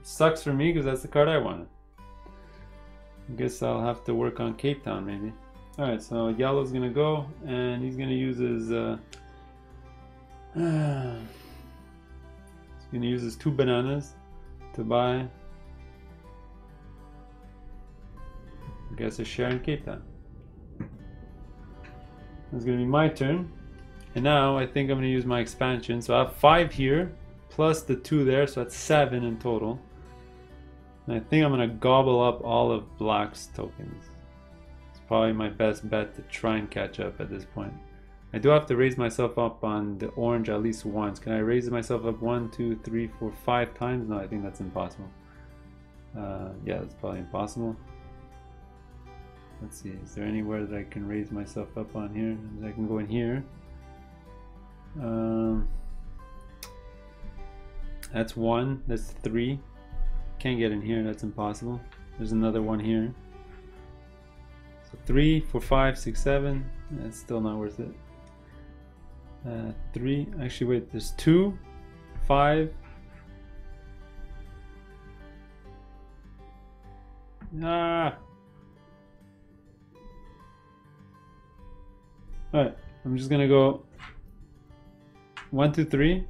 S1: Sucks for me because that's the card I wanted. I guess I'll have to work on Cape Town maybe. Alright, so yellow's gonna go and he's gonna use his he's gonna use his 2 bananas to buy, I guess, a share in Cape Town. It's gonna be my turn. And now I think I'm gonna use my expansion. So I have 5 here, plus the 2 there, so that's 7 in total. And I think I'm gonna gobble up all of black's tokens. It's probably my best bet to try and catch up at this point. I do have to raise myself up on the orange at least once. Can I raise myself up 1, 2, 3, 4, 5 times? No, I think that's impossible. Yeah, that's probably impossible. Let's see, is there anywhere that I can raise myself up on here? I can go in here. That's 1, that's 3. Can't get in here, that's impossible. There's another one here. So 3, 4, 5, 6, 7. That's still not worth it. 3, actually wait, there's 2, 5. Ah! Alright, I'm just gonna go 1, 2, 3.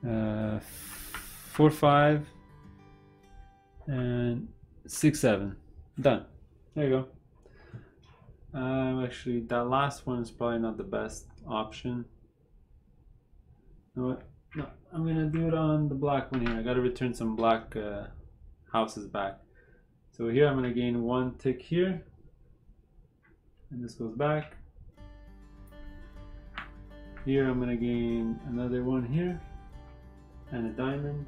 S1: Uh, 4, 5, and 6, 7. Done. There you go. Actually, that last one is probably not the best option. You know what? No, I'm gonna do it on the black one here. I gotta return some black houses back. So here I'm gonna gain 1 tick here, and this goes back. Here I'm gonna gain another one here, and a diamond.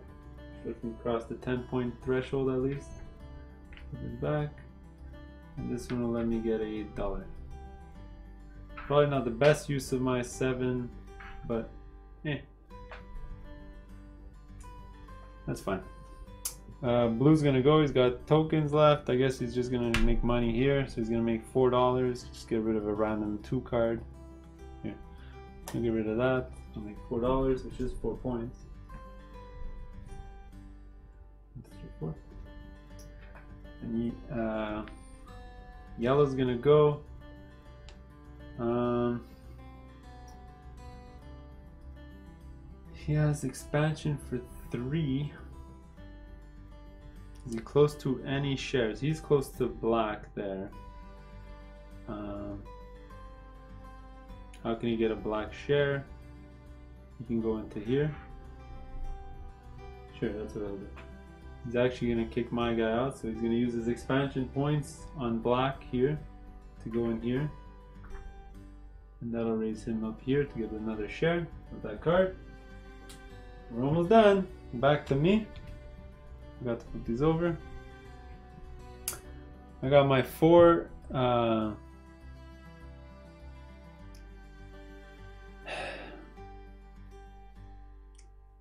S1: So I can cross the 10-point threshold at least. Put this back, and this one will let me get $8. Probably not the best use of my 7, but that's fine. Blue's gonna go, he's got tokens left. I guess he's just gonna make money here, so he's gonna make $4. Just get rid of a random 2 card. Here, I'll get rid of that. I'll make $4, which is 4 points. 3, 4. And yellow's gonna go. He has expansion for 3. Is he close to any shares? He's close to black there. How can he get a black share? He can go into here. Sure, that's what I'll do. He's actually going to kick my guy out, so he's going to use his expansion points on black here to go in here. And that'll raise him up here to get another share of that card. We're almost done. Back to me. Forgot to put these over. I got my 4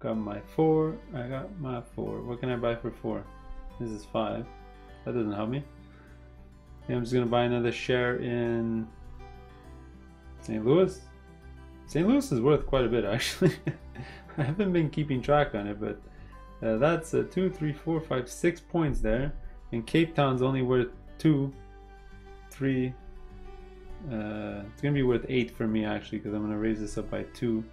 S1: got my 4. I got my 4. What can I buy for 4? This is 5. That doesn't help me. Yeah, I'm just gonna buy another share in St. Louis. St. Louis is worth quite a bit actually. I haven't been keeping track on it, but that's 2, 3, 4, 5, 6 points there. And Cape Town's only worth 2, 3. It's gonna be worth 8 for me actually, because I'm gonna raise this up by 2.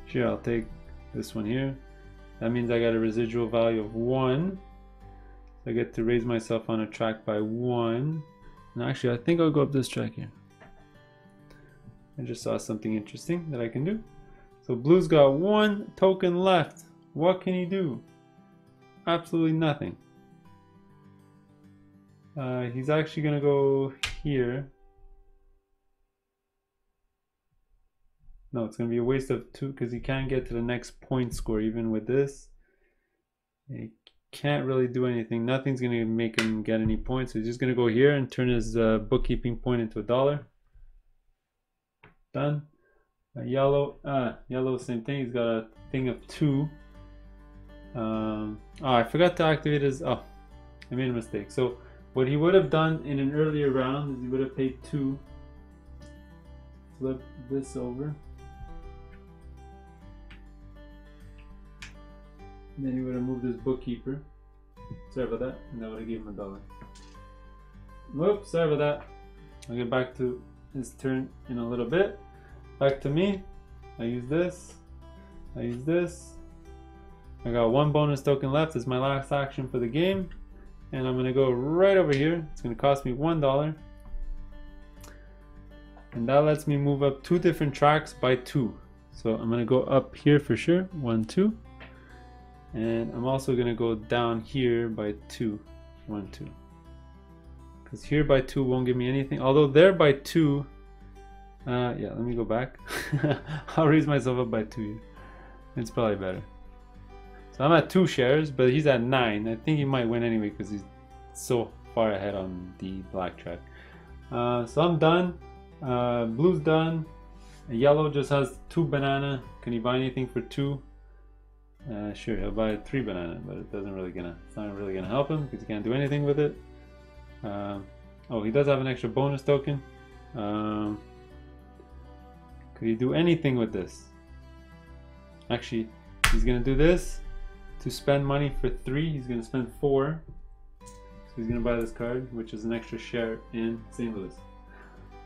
S1: Sure, I'll take this one here. That means I got a residual value of 1. So I get to raise myself on a track by 1. And actually, I think I'll go up this track here. I just saw something interesting that I can do. So Blue's got 1 token left. What can he do? Absolutely nothing. He's actually gonna go here. No, it's gonna be a waste of 2 because he can't get to the next point score even with this. He can't really do anything. Nothing's gonna make him get any points. So he's just gonna go here and turn his bookkeeping point into $1. Done. Yellow, same thing. He's got a thing of 2. Oh, I forgot to activate his. Oh, I made a mistake. So what he would have done in an earlier round is he would have paid 2. Flip this over. And then he would have moved his bookkeeper. Sorry about that. And that would have given him $1. Whoops, sorry about that. I'll get back to his turn in a little bit. Back to me. I use this. I use this. I got 1 bonus token left. It's my last action for the game. And I'm going to go right over here. It's going to cost me $1. And that lets me move up 2 different tracks by 2. So I'm going to go up here for sure. 1, 2. And I'm also going to go down here by 2. 1, 2. Because here by 2 won't give me anything. Although there by 2. Yeah, let me go back. I'll raise myself up by 2 here. It's probably better. So I'm at 2 shares, but he's at 9. I think he might win anyway because he's so far ahead on the black track. So I'm done. Blue's done. Yellow just has 2 banana. Can he buy anything for 2? Sure, he'll buy 3 banana, but it's not really gonna help him because he can't do anything with it. Oh, he does have an extra bonus token. Could he do anything with this? Actually, he's gonna do this to spend money for 3. He's gonna spend 4. So he's gonna buy this card, which is an extra share in St. Louis.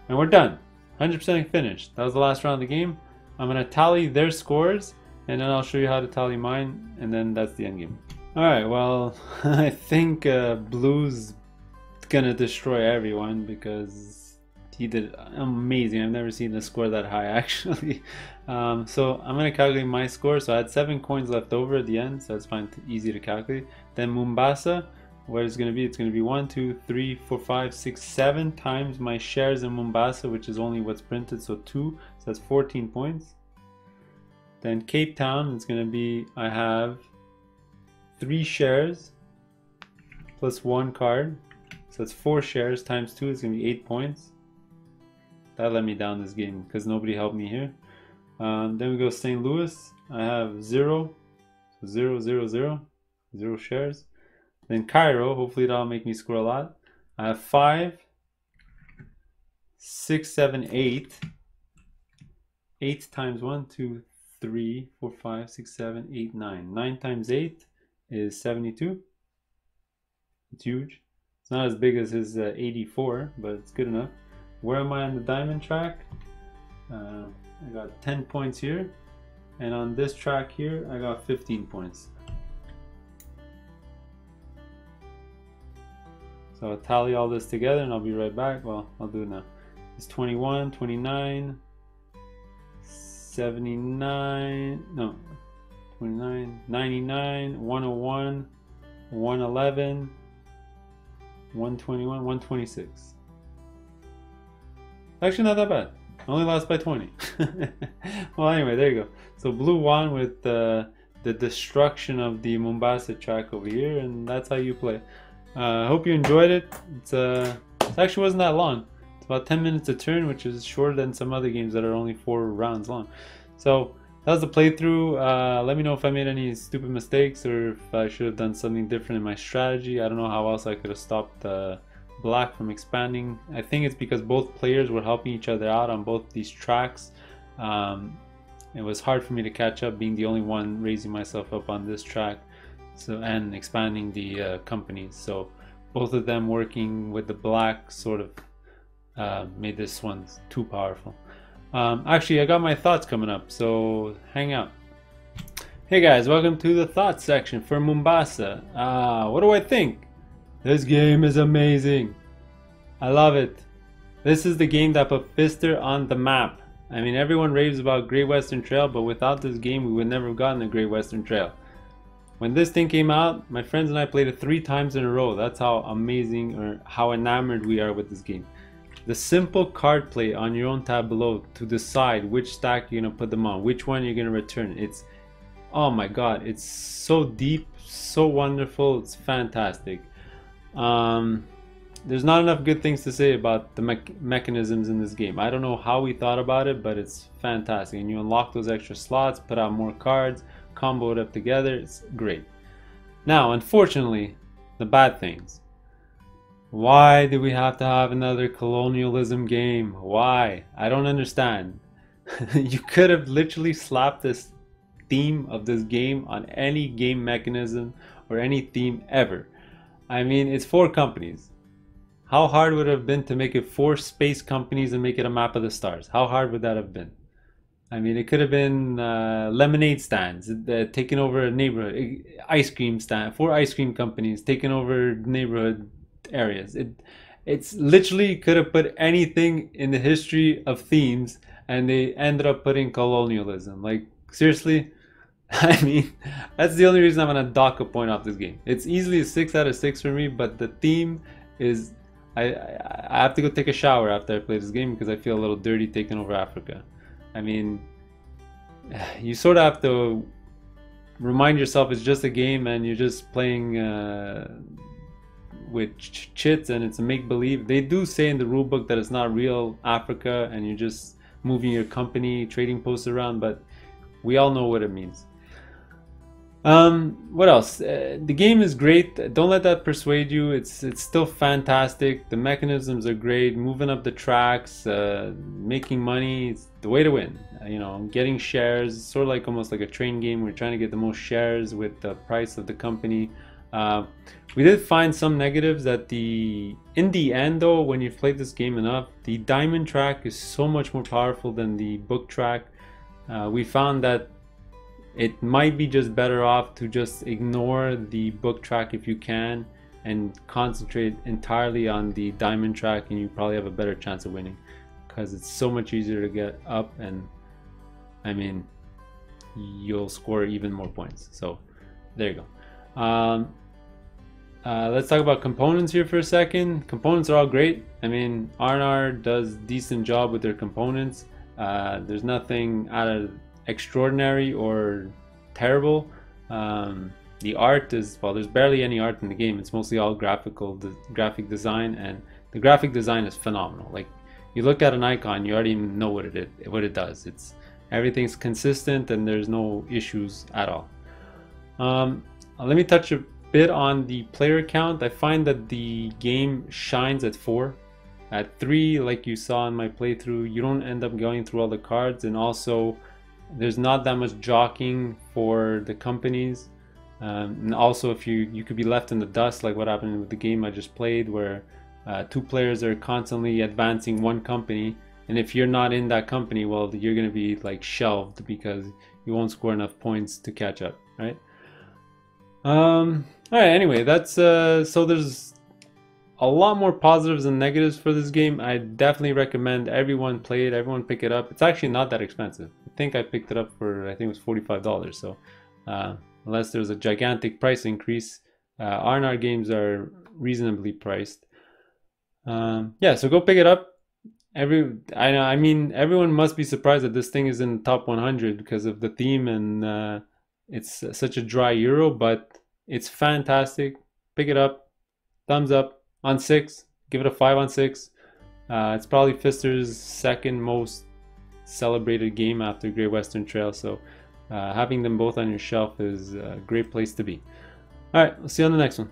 S1: And we're done. 100% finished. That was the last round of the game. I'm gonna tally their scores, and then I'll show you how to tally mine, and then that's the end game. Alright, well, I think Blue's gonna destroy everyone because he did amazing. I've never seen a score that high actually. So I'm gonna calculate my score. So I had 7 coins left over at the end, so that's fine, easy to calculate. Then Mombasa, what it's gonna be? It's gonna be 1, 2, 3, 4, 5, 6, 7 times my shares in Mombasa, which is only what's printed, so 2. So that's 14 points. Then Cape Town, it's gonna be, I have 3 shares plus 1 card, so that's 4 shares times 2 is gonna be 8 points. That let me down this game because nobody helped me here. Then we go St. Louis. I have 0, so 0, 0, 0, 0 shares. Then Cairo, hopefully that'll make me score a lot. I have 5, 6, 7, 8. 8 times 1, 2, 3, 4, 5, 6, 7, 8, 9. 9 times 8 is 72. It's huge. It's not as big as his 84, but it's good enough. Where am I on the diamond track? I got 10 points here. And on this track here, I got 15 points. So I'll tally all this together and I'll be right back. Well, I'll do it now. It's 21, 29, 79, no, 29, 99, 101, 111, 121, 126. Actually, not that bad. I only lost by 20. Well, anyway, there you go. So Blue won with the destruction of the Mombasa track over here, and that's how you play. I hope you enjoyed it. It actually wasn't that long. It's about 10 minutes a turn, which is shorter than some other games that are only 4 rounds long. So that was the playthrough. Let me know if I made any stupid mistakes or if I should have done something different in my strategy. I don't know how else I could have stopped black from expanding. I think it's because both players were helping each other out on both these tracks. It was hard for me to catch up, being the only one raising myself up on this track, so, and expanding the companies. So both of them working with the black sort of made this one too powerful. Actually, I got my thoughts coming up, so hang out. Hey guys, welcome to the thoughts section for Mombasa. What do I think? This game is amazing. I love it. This is the game that put Pfister on the map. I mean, everyone raves about Great Western Trail, but without this game, we would never have gotten the Great Western Trail. When this thing came out, my friends and I played it 3 times in a row. That's how amazing or how enamored we are with this game. The simple card play on your own tab below to decide which stack you're gonna put them on, which one you're gonna return. It's, oh my god, it's so deep, so wonderful, it's fantastic. There's not enough good things to say about the mechanisms in this game. I don't know how we thought about it, but it's fantastic. And you unlock those extra slots, put out more cards, combo it up together. It's great. Now, unfortunately, the bad things. Why do we have to have another colonialism game? Why? I don't understand. You could have literally slapped this theme of this game on any game mechanism or any theme ever. I mean, it's 4 companies. How hard would it have been to make it 4 space companies and make it a map of the stars? How hard would that have been? I mean, it could have been lemonade stands taking over a neighborhood, ice cream stand, 4 ice cream companies taking over neighborhood areas. It's literally could have put anything in the history of themes, and they ended up putting colonialism. Like, seriously? I mean, that's the only reason I'm gonna dock a point off this game. It's easily a 6 out of 6 for me, but the theme is, I have to go take a shower after I play this game because I feel a little dirty taking over Africa. I mean, you sort of have to remind yourself it's just a game and you're just playing with chits and it's a make-believe. They do say in the rulebook that it's not real Africa and you're just moving your company trading posts around, but we all know what it means. What else? The game is great. Don't let that persuade you. It's still fantastic. The mechanisms are great. Moving up the tracks, making money, it's the way to win. You know, getting shares, sort of like almost like a train game. We're trying to get the most shares with the price of the company. We did find some negatives that in the end though, when you've played this game enough, the diamond track is so much more powerful than the book track. We found that it might be just better off to just ignore the book track if you can and concentrate entirely on the diamond track, and you probably have a better chance of winning because it's so much easier to get up, and I mean, you'll score even more points. So there you go. Let's talk about components here for a second. Components are all great. I mean, R&R does a decent job with their components. There's nothing out of extraordinary or terrible. The art is, well, there's barely any art in the game. It's mostly all graphic design, and the graphic design is phenomenal. Like, you look at an icon, you already know what it does. Everything's consistent and there's no issues at all. Let me touch a bit on the player count. I find that the game shines at 4. At 3, like you saw in my playthrough, you don't end up going through all the cards, and also there's not that much jockeying for the companies. And also, if you could be left in the dust, like what happened with the game I just played, where 2 players are constantly advancing one company, and if you're not in that company, well, you're going to be like shelved because you won't score enough points to catch up, right? All right, anyway, that's so there's a lot more positives than negatives for this game. I definitely recommend everyone play it, everyone pick it up. It's actually not that expensive. I think I picked it up for, I think it was $45. So unless there's a gigantic price increase, R&R games are reasonably priced. Yeah, so go pick it up. I mean, everyone must be surprised that this thing is in the top 100 because of the theme, and it's such a dry Euro, but it's fantastic. Pick it up. Thumbs up. On 6, give it a 5 on 6. It's probably Pfister's second most celebrated game after Great Western Trail, so having them both on your shelf is a great place to be. Alright, we'll see you on the next one.